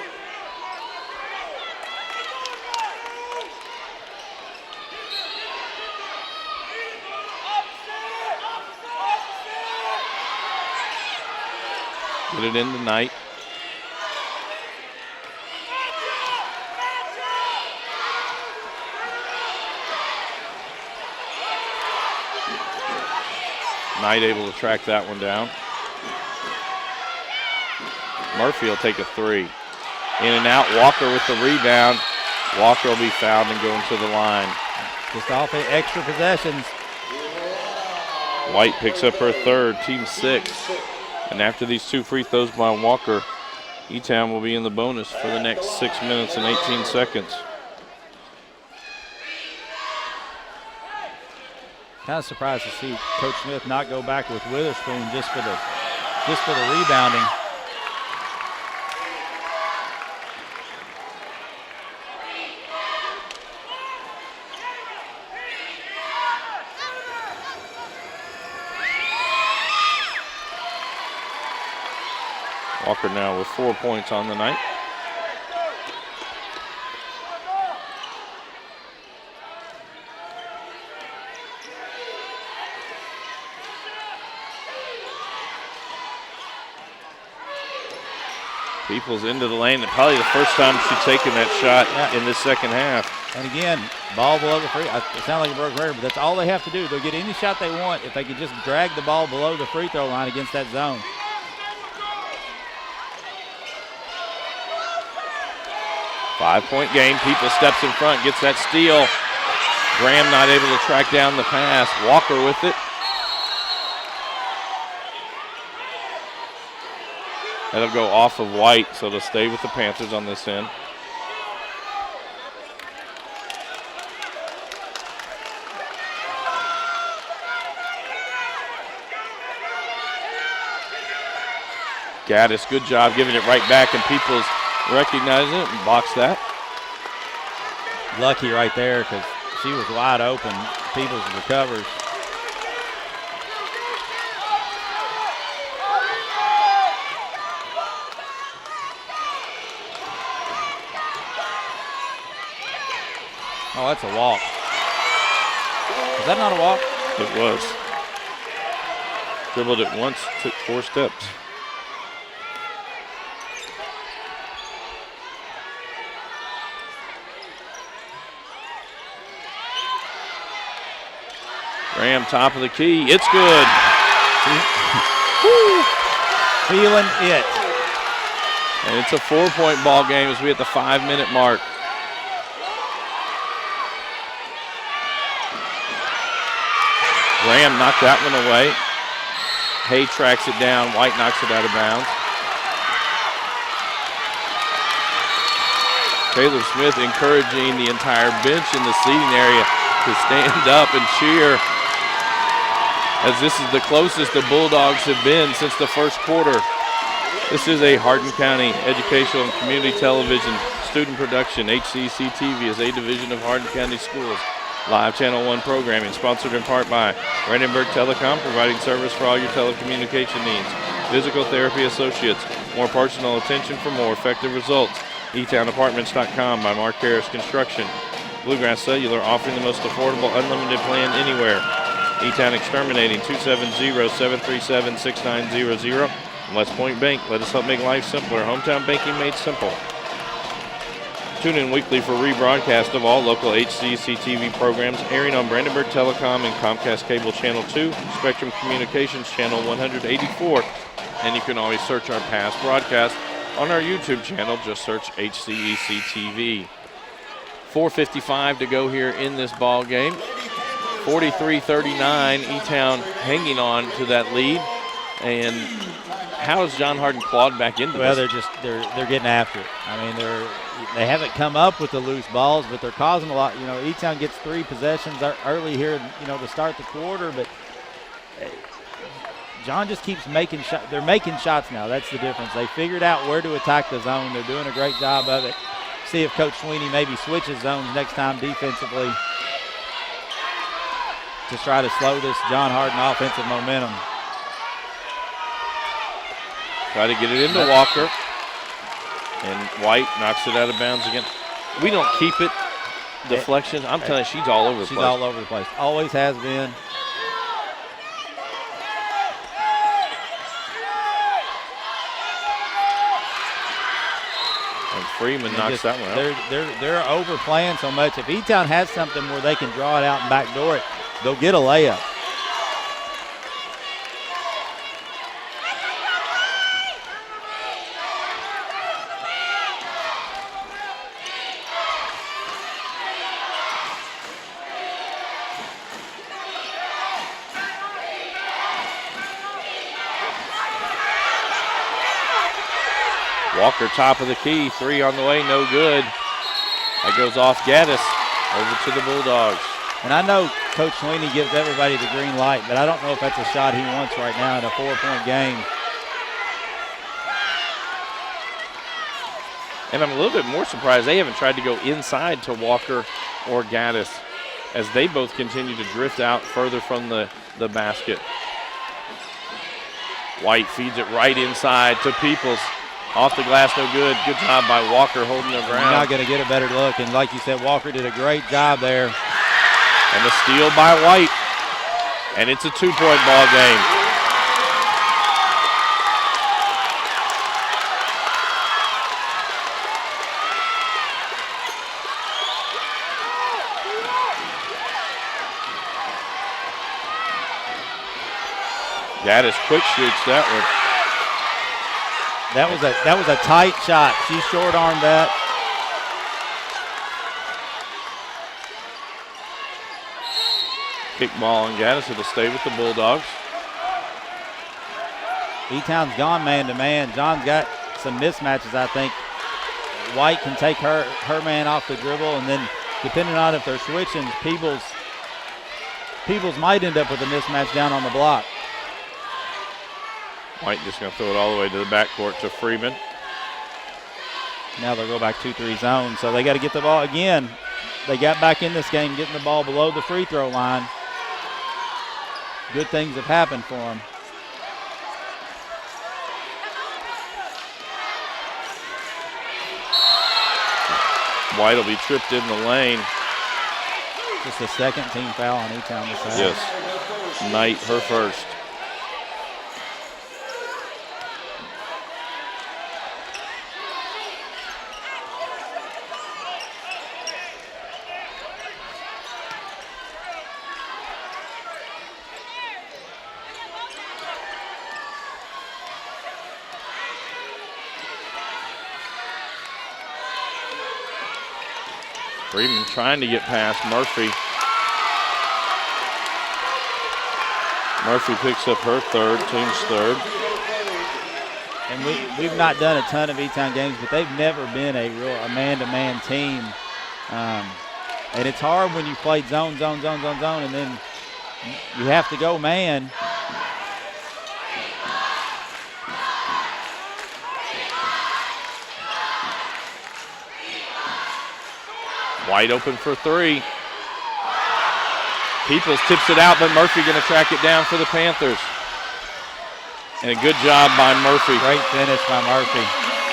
Get it in tonight. Knight able to track that one down. Murphy will take a three. In and out, Walker with the rebound. Walker will be fouled and going to the line. Just off the extra possessions. White picks up her third, team sixth. And after these two free throws by Walker, E-Town will be in the bonus for the next 6 minutes and 18 seconds. Kind of surprised to see Coach Smith not go back with Witherspoon just for the rebounding. Walker now with 4 points on the night. Peoples into the lane, and probably the first time she's taken that shot in the second half. And again, ball below the free. It sounds like a broken record, but that's all they have to do. They'll get any shot they want if they can just drag the ball below the free throw line against that zone. Five-point game. Peoples steps in front, gets that steal. Graham not able to track down the pass. Walker with it. That'll go off of White, so they'll stay with the Panthers on this end. Gaddis, good job giving it right back, and Peoples recognizes it and blocks that. Lucky right there because she was wide open. Peoples recovers. Oh, that's a walk. Is that not a walk? It was. Dribbled it once, took 4 steps. Graham, top of the key. It's good. Feeling it. And it's a 4-point ball game as we hit the 5-minute mark. Graham knocked that one away. Hay tracks it down. White knocks it out of bounds. Taylor Smith encouraging the entire bench in the seating area to stand up and cheer, as this is the closest the Bulldogs have been since the first quarter. This is a Hardin County Educational and Community Television student production. HCEC-TV is a division of Hardin County Schools. Live Channel 1 programming, sponsored in part by Brandenburg Telecom, providing service for all your telecommunication needs. Physical Therapy Associates, more personal attention for more effective results. eTownApartments.com by Mark Harris Construction. Bluegrass Cellular, offering the most affordable unlimited plan anywhere. E-Town Exterminating, 270-737-6900. And West Point Bank, let us help make life simpler. Hometown banking made simple. Tune in weekly for rebroadcast of all local HCEC-TV programs airing on Brandenburg Telecom and Comcast Cable Channel 2, Spectrum Communications Channel 184. And you can always search our past broadcasts on our YouTube channel. Just search HCEC-TV. 4:55 to go here in this ball game. 43-39, E-Town hanging on to that lead. And how has John Hardin clawed back into well, this? they're getting after it. I mean, they haven't come up with the loose balls, but they're causing a lot. You know, E-Town gets 3 possessions early here, you know, to start the quarter, but John just keeps making shots. They're making shots now. That's the difference. They figured out where to attack the zone. They're doing a great job of it. See if Coach Sweeney maybe switches zones next time defensively to try to slow this John Hardin offensive momentum. Try to get it into Walker. And White knocks it out of bounds again. We don't keep it. Deflections. I'm telling you, she's all over the place. She's all over the place. Always has been. And Freeman knocks that one out. They're overplaying so much. If E-Town has something where they can draw it out and backdoor it, they'll get a layup. Walker, top of the key, 3 on the way, no good. That goes off Gaddis, over to the Bulldogs. And I know Coach Sweeney gives everybody the green light, but I don't know if that's a shot he wants right now in a 4-point game. And I'm a little bit more surprised they haven't tried to go inside to Walker or Gaddis, as they both continue to drift out further from the basket. White feeds it right inside to Peoples. Off the glass, no good. Good job by Walker holding the ground. You're not going to get a better look. And like you said, Walker did a great job there. And the steal by White. And it's a 2-point ball game. Gaddis quick shoots that one. That was a tight shot. She short-armed that. Kick ball on Gaddis. It'll stay with the Bulldogs. E-Town's gone man-to-man. John's got some mismatches, I think. White can take her man off the dribble, and then depending on if they're switching, Peebles might end up with a mismatch down on the block. White just going to throw it all the way to the backcourt to Freeman. Now they'll go back 2-3 zone, so they got to get the ball again. They got back in this game getting the ball below the free throw line. Good things have happened for them. White will be tripped in the lane. Just a second team foul on E-Town this time. Yes. Knight, her first. Freeman trying to get past Murphy. Murphy picks up her third, team's third. And we've not done a ton of E-Town games, but they've never been a man-to-man team. And it's hard when you play zone, and then you have to go man. White open for 3. Peoples tips it out, but Murphy going to track it down for the Panthers. And a good job by Murphy. Great finish by Murphy.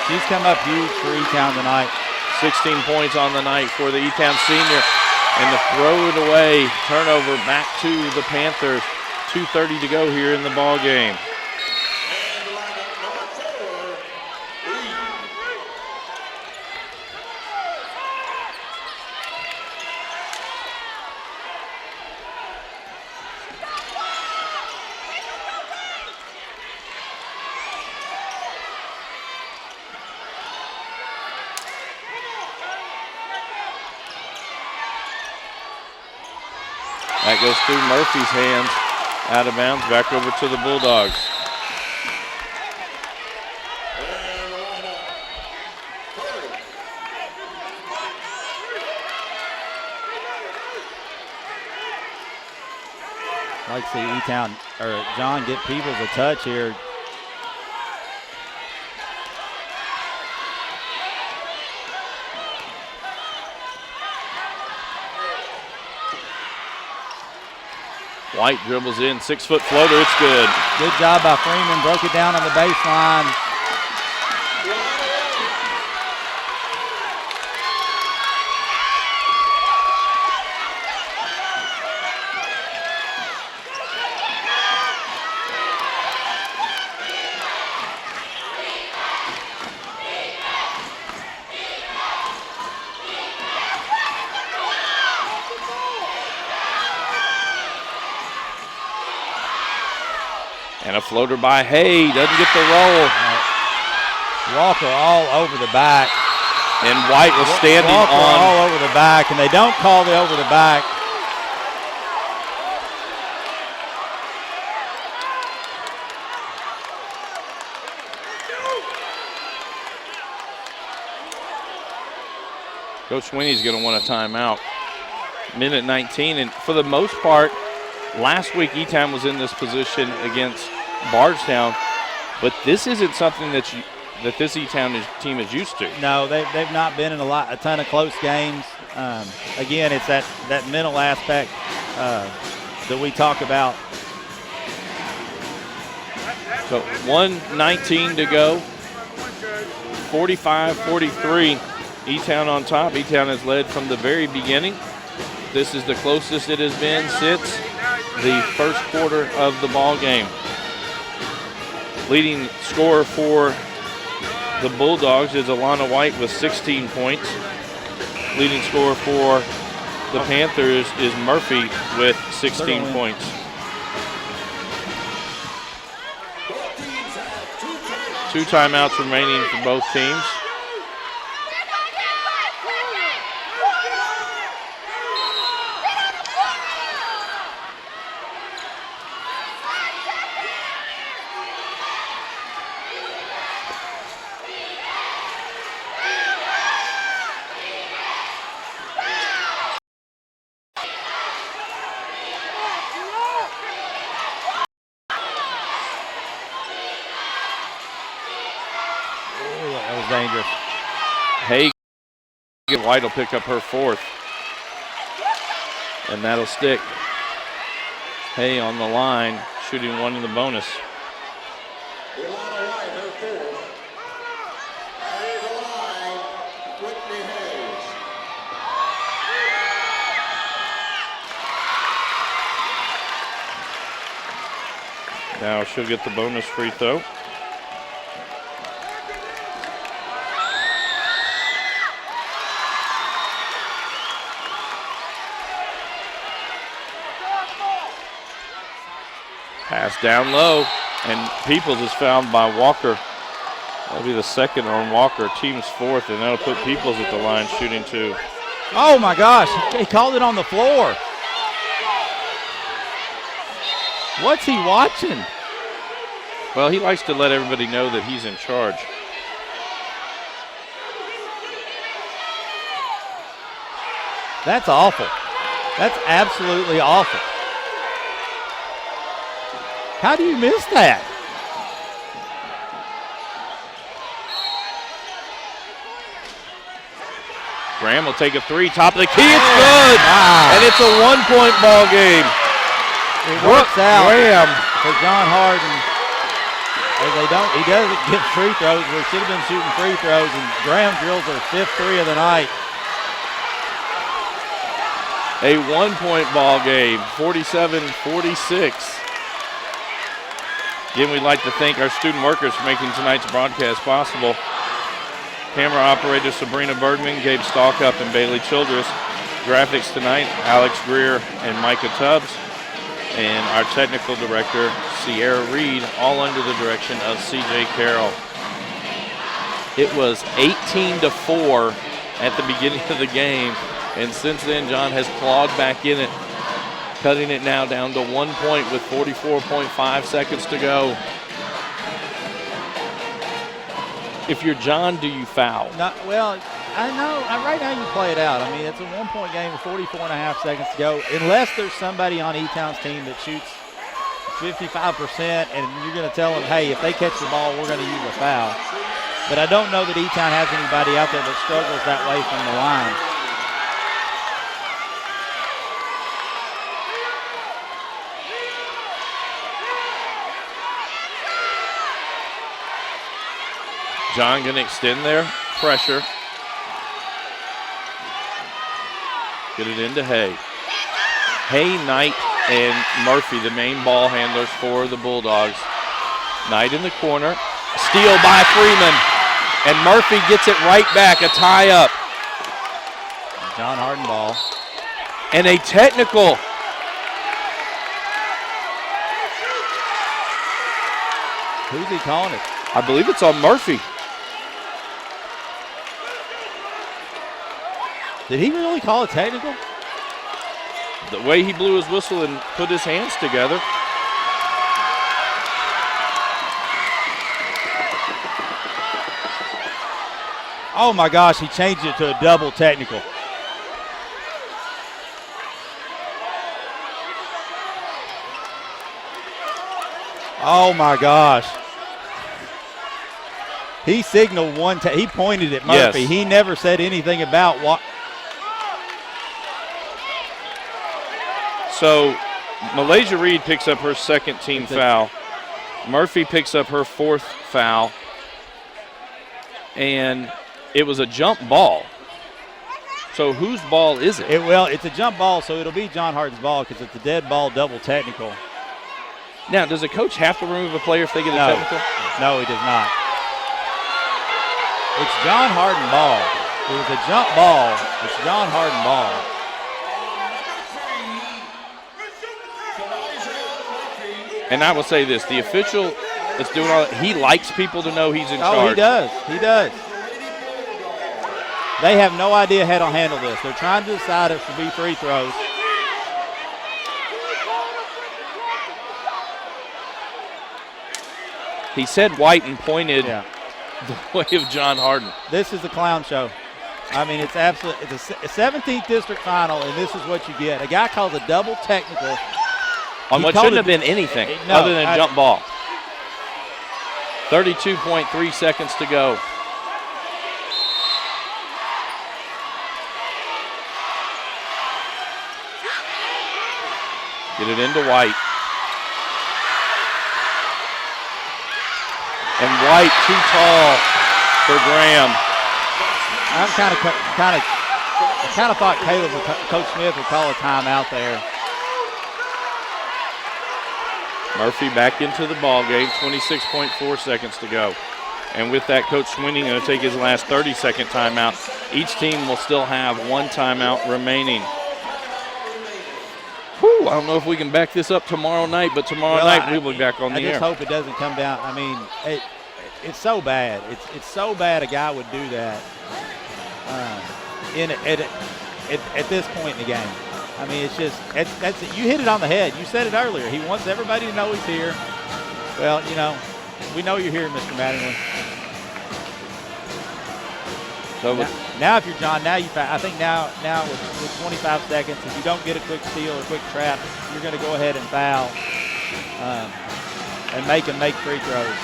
She's come up huge for E-Town tonight. 16 points on the night for the E-Town senior. And to throw it away, turnover back to the Panthers. 2:30 to go here in the ball game. That goes through Murphy's hands, out of bounds, back over to the Bulldogs. I'd like to see E-Town or John get Peoples a touch here. White dribbles in, 6-foot floater, it's good. Good job by Freeman, broke it down on the baseline. And a floater by Hay, doesn't get the roll. Walker all over the back. And White was standing Walker on. all over the back, and they don't call the over the back. Coach Winnie's going to want a timeout. Minute 19, and for the most part, last week E-Town was in this position against Bardstown, but this isn't something that this E-Town team is used to. No, they've not been in a ton of close games. Again, it's that mental aspect that we talk about. So 1:19 to go, 45-43. E-Town on top. E-Town has led from the very beginning. This is the closest it has been since the first quarter of the ball game. Leading scorer for the Bulldogs is Alana White with 16 points. Leading scorer for the Panthers is Murphy with 16 points. Two timeouts remaining for both teams. Dangerous. Hay, White will pick up her fourth, and that'll stick. Hay on the line, shooting one in the bonus. Now she'll get the bonus free throw. Pass down low, and Peoples is fouled by Walker. That'll be the second on Walker, team's fourth, and that'll put Peoples at the line shooting two. Oh my gosh, he called it on the floor. What's he watching? Well, he likes to let everybody know that he's in charge. That's awful. That's absolutely awful. How do you miss that? Graham will take a three, top of the key, it's good! Wow. And it's a 1-point ball game. It works out Graham for John Hardin. He doesn't get free throws where he should have been shooting free throws, and Graham drills her fifth three of the night. A 1-point ball game, 47-46. Again, we'd like to thank our student workers for making tonight's broadcast possible. Camera operator Sabrina Bergman, Gabe Stalkup, and Bailey Childress. Graphics tonight, Alex Greer and Micah Tubbs. And our technical director, Sierra Reed, all under the direction of CJ Carroll. It was 18-4 at the beginning of the game, and since then, John has clawed back in it, cutting it now down to 1 point with 44.5 seconds to go. If you're John, do you foul? No, well, I know. Right now you play it out. I mean, it's a 1 point game with 44.5 seconds to go. Unless there's somebody on E-Town's team that shoots 55% and you're going to tell them, hey, if they catch the ball, we're going to use a foul. But I don't know that E-Town has anybody out there that struggles that way from the line. John going to extend their pressure. Get it into Hay. Hay, Knight, and Murphy, the main ball handlers for the Bulldogs. Knight in the corner. Steal by Freeman. And Murphy gets it right back, a tie up. John Hardin ball. And a technical. Who's he calling it? I believe it's on Murphy. Did he really call a technical? The way he blew his whistle and put his hands together. Oh my gosh, he changed it to a double technical. Oh my gosh. He signaled one, he pointed at Murphy. Yes. He never said anything about what. So Malaysia Reed picks up her second team foul. Murphy picks up her fourth foul. And it was a jump ball. So whose ball is it? Well, it's a jump ball, so it'll be John Hardin's ball because it's a dead ball double technical. Now, does a coach have to remove a player if they get a technical? No, he does not. It's John Hardin ball. It was a jump ball. It's John Hardin ball. And I will say this, the official that's doing all that, he likes people to know he's in charge. Oh, he does. He does. They have no idea how to handle this. They're trying to decide if it should be free throws. He said white and pointed the way of John Hardin. This is a clown show. I mean, it's absolute. It's a 17th district final, and this is what you get. A guy calls a double technical on what shouldn't have been anything other than a jump ball. 32.3 seconds to go. Get it into White. And White too tall for Graham. I kind of thought Coach Smith would call a timeout there. Murphy back into the ball game. 26.4 seconds to go. And with that, Coach Sweeney going to take his last 30-second timeout. Each team will still have one timeout remaining. Whew, I don't know if we can back this up tomorrow night, but tomorrow night we will be back on the air. I just hope it doesn't come down. I mean, it's so bad. It's so bad a guy would do that at this point in the game. I mean, it's just that's you hit it on the head. You said it earlier. He wants everybody to know he's here. Well, you know, we know you're here, Mr. Mattingly. So now if you're John, I think now with 25 seconds, if you don't get a quick steal or quick trap, you're going to go ahead and foul and make him make free throws.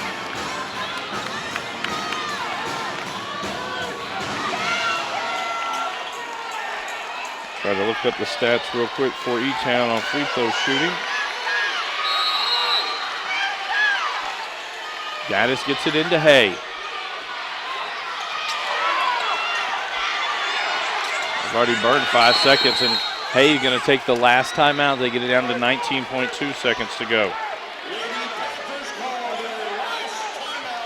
Try to look up the stats real quick for E-Town on free throw shooting. Gaddis gets it into Hay. They've already burned 5 seconds, and Hay is going to take the last timeout. They get it down to 19.2 seconds to go.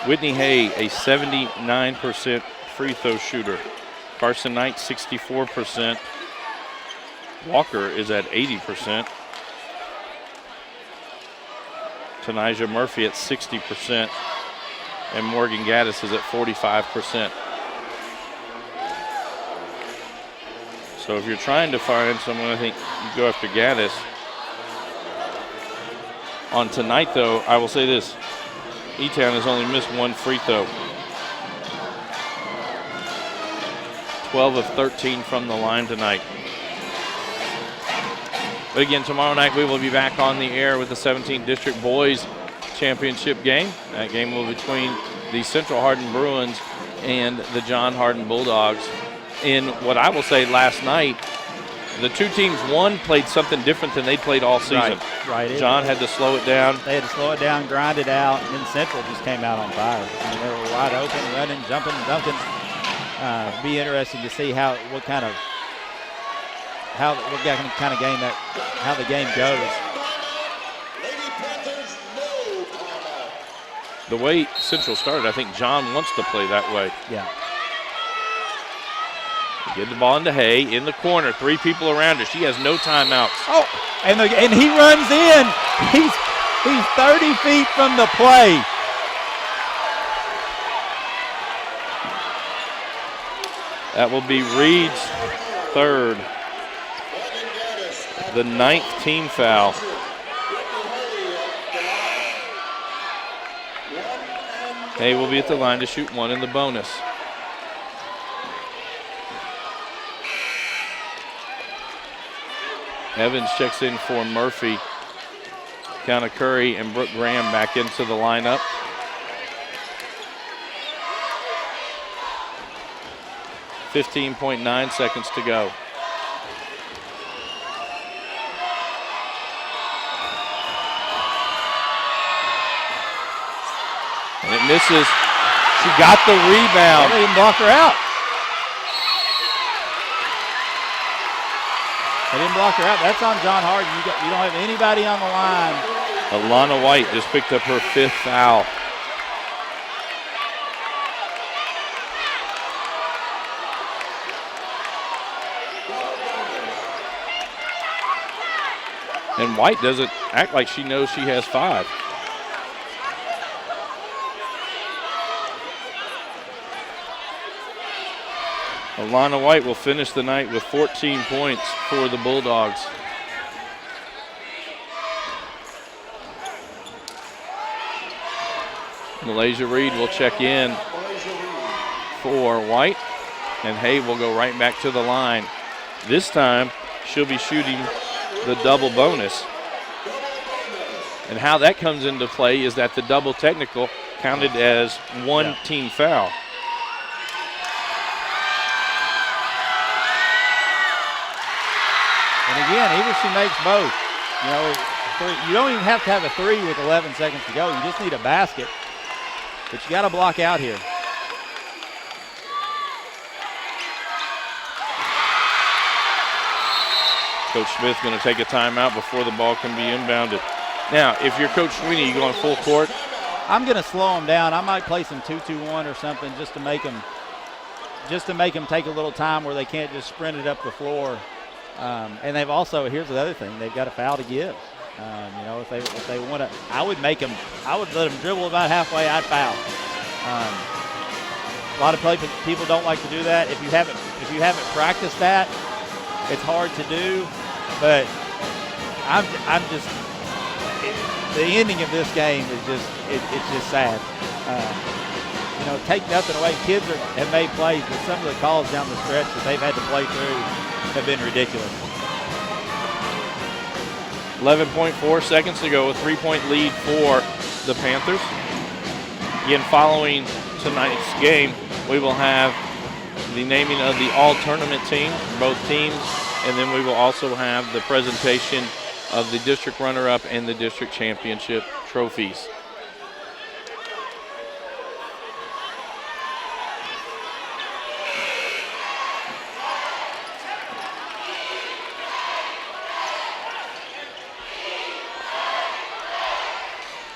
Whitney Hay, a 79% free throw shooter. Carson Knight, 64%. Walker is at 80%. Tanijah Murphy at 60%. And Morgan Gaddis is at 45%. So if you're trying to find someone, I think you go after Gaddis. On tonight, though, I will say this. E-Town has only missed one free throw. 12 of 13 from the line tonight. But again, tomorrow night we will be back on the air with the 17th District Boys Championship game. That game will be between the Central Hardin Bruins and the John Hardin Bulldogs. In what I will say last night, the two teams, one played something different than they played all season. Right. John had to slow it down. They had to slow it down, grind it out, and then Central just came out on fire. I mean, they were wide open, running, jumping, dunking. Be interesting to see how the game goes. The way Central started, I think John wants to play that way. Yeah. Get the ball into Hay in the corner. 3 people around her. She has no timeouts. Oh, and he runs in. He's 30 feet from the play. That will be Reed's third. The 9th team foul. Hay will be at the line to shoot 1 in the bonus. Evans checks in for Murphy. Kiana Curry and Brooke Graham back into the lineup. .9 seconds to go. And it misses. She got the rebound. They didn't block her out. They didn't block her out. That's on John Hardin. You don't have anybody on the line. Alana White just picked up her 5th foul. And White doesn't act like she knows she has 5. Alana White will finish the night with 14 points for the Bulldogs. Malaysia Reed will check in for White, and Hay will go right back to the line. This time, she'll be shooting the double bonus. And how that comes into play is that the double technical counted as 1 team foul. And again, even if she makes both, you don't even have to have a 3 with 11 seconds to go. You just need a basket. But you got to block out here. Coach Smith going to take a timeout before the ball can be inbounded. Now, if you're Coach Sweeney, you going full court? I'm going to slow them down. I might play some 2-2-1 or something just to make them take a little time where they can't just sprint it up the floor. And they've also, here's the other thing, they've got a foul to give. If they want to, I would let them dribble about halfway, I'd foul. A lot of people don't like to do that. If you haven't practiced that, it's hard to do. But I'm just the ending of this game is just it's just sad. Take nothing away. Kids have made plays, but some of the calls down the stretch that they've had to play through have been ridiculous. 11.4 seconds to go, a 3-point lead for the Panthers. Again, following tonight's game, we will have the naming of the all-tournament team, both teams, and then we will also have the presentation of the district runner-up and the district championship trophies.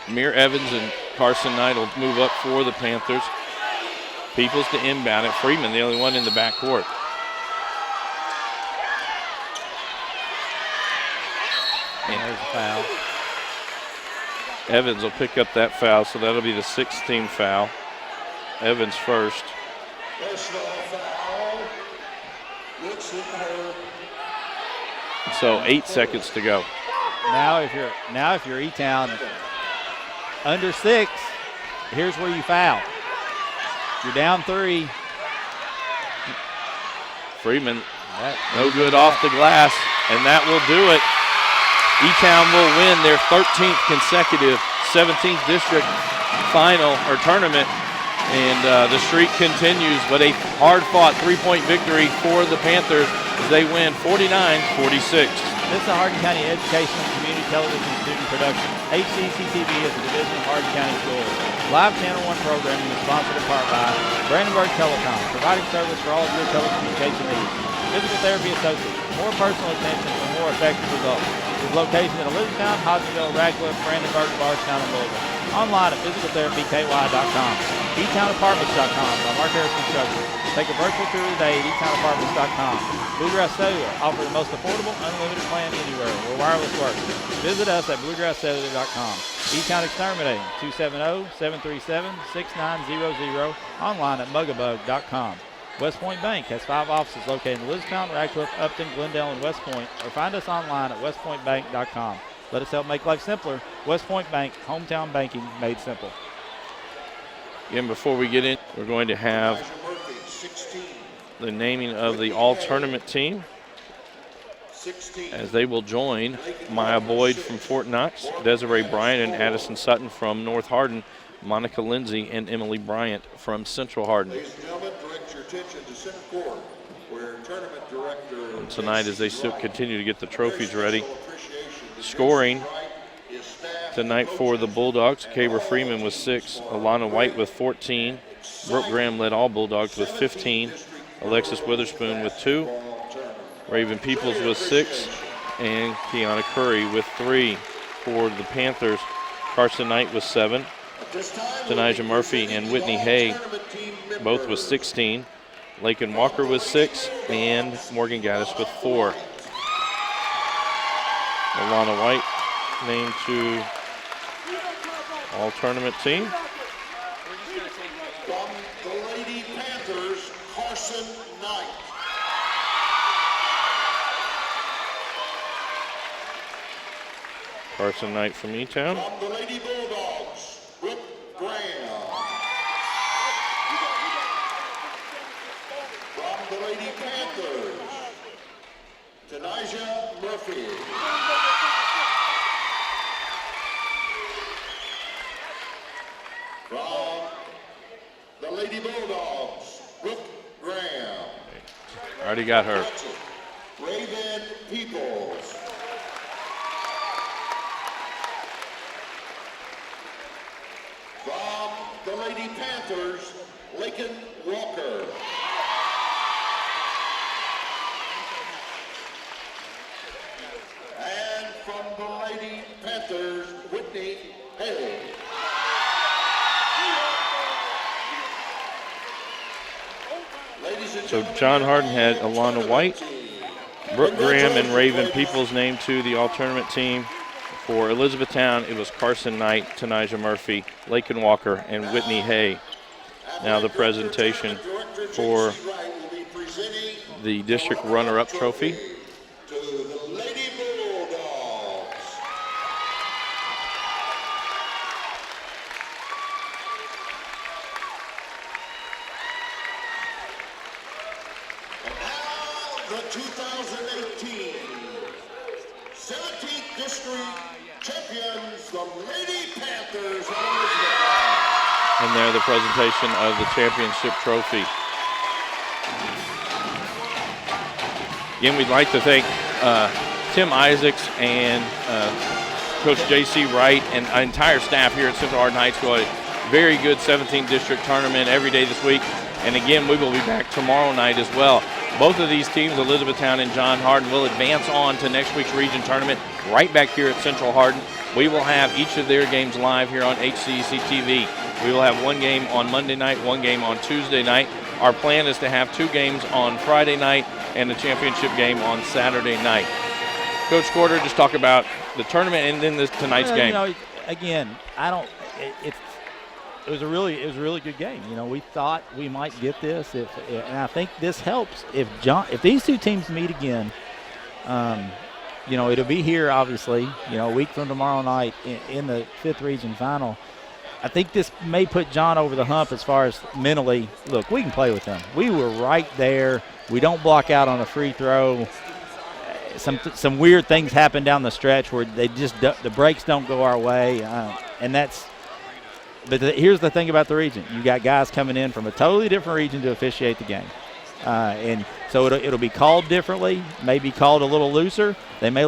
Amir Evans and Carson Knight will move up for the Panthers. Peoples to inbound it. Freeman, the only one in the backcourt. And there's a foul. Evans will pick up that foul, so that'll be the 6th team foul. Evans first. So 8 seconds to go. Now if you're E-Town under 6, here's where you foul. You're down 3. Freeman, no good off the glass, and that will do it. E-Town will win their 13th consecutive 17th district final or tournament And the streak continues, but a hard-fought three-point victory for the Panthers as they win 49-46. This is a Hardin County Educational Community Television student production. HCEC-TV is a division of Hardin County Schools. Live Channel 1 programming is sponsored in part by Brandenburg Telecom, providing service for all of your telecommunication needs. Physical Therapy Associates, more personal attention for more effective results. With locations in Elizabethtown, Hodgenville, Radcliffe, Brandenburg, Bardstown, and Louisville. Online at physicaltherapyky.com. eTownApartments.com by Mark Harris Construction. Take a virtual tour today at eTownApartments.com. Bluegrass Cellular, offer the most affordable, unlimited plan anywhere where wireless works. Visit us at bluegrasscellular.com. eTown Exterminating, 270-737-6900. Online at mugabug.com. West Point Bank has 5 offices located in Elizabethtown, Radcliffe, Upton, Glendale, and West Point, or find us online at westpointbank.com. Let us help make life simpler. West Point Bank, hometown banking made simple. Again, before we get in, we're going to have the naming of the all-tournament team as they will join Maya Boyd from Fort Knox, Desiree Bryant and Addison Sutton from North Hardin, Monica Lindsay and Emily Bryant from Central Hardin. Ladies and gentlemen, direct your attention to center court, where tournament director And tonight, as they still continue to get the trophies ready, scoring tonight for the Bulldogs, Cabra Freeman with 6, Alana White with 14, Brooke Graham led all Bulldogs with 15, Alexis Witherspoon with 2, Raven Peoples with 6, and Kiana Curry with 3. For the Panthers, Carson Knight with 7, Tanijah Murphy and Whitney Hay both with 16, Lakin Walker with 6, and Morgan Gaddis with 4. Alana White named to all-tournament team. from the Lady Panthers, Carson Knight. Carson Knight from E-Town. From the Lady Bulldogs, Brooke Graham. From the Lady Panthers, Tanijah Murphy. From the Lady Bulldogs, Brooke Graham. Already got her. Raven Peoples. From the Lady Panthers, Lakin Walker. And from the Lady Panthers, Whitney Hay. Ladies and So gentlemen, John Hardin had Alana White, Brooke Graham, and Raven Peoples named to the all-tournament team. For Elizabethtown, it was Carson Knight, Tanijah Murphy, Lakin Walker, and Whitney Hay. Now the presentation for the district runner-up trophy. to the Lady Bulldogs. And now the 2018 17th District champions, the Lady Panthers of Elizabethtown. And there the presentation of the championship trophy. Again, we'd like to thank Tim Isaacs and Coach J.C. Wright and our entire staff here at Central Hardin High School. A very good 17th District tournament every day this week. And again, we will be back tomorrow night as well. Both of these teams, Elizabethtown and John Hardin, will advance on to next week's region tournament right back here at Central Hardin. We will have each of their games live here on HCEC-TV. We will have one game on Monday night, one game on Tuesday night. Our plan is to have 2 games on Friday night and the championship game on Saturday night. Coach Corder, just talk about the tournament and then tonight's game. You know, again, it was a really good game. You know, we thought we might get this, and I think this helps if these two teams meet again. You know, it'll be here obviously. You know, a week from tomorrow night in the 5th region final. I think this may put John over the hump as far as mentally. Look, we can play with them. We were right there. We don't block out on a free throw. Some weird things happen down the stretch where they just the breaks don't go our way, and that's But here's the thing about the region. You got guys coming in from a totally different region to officiate the game. And so it'll be called differently, maybe called a little looser. They may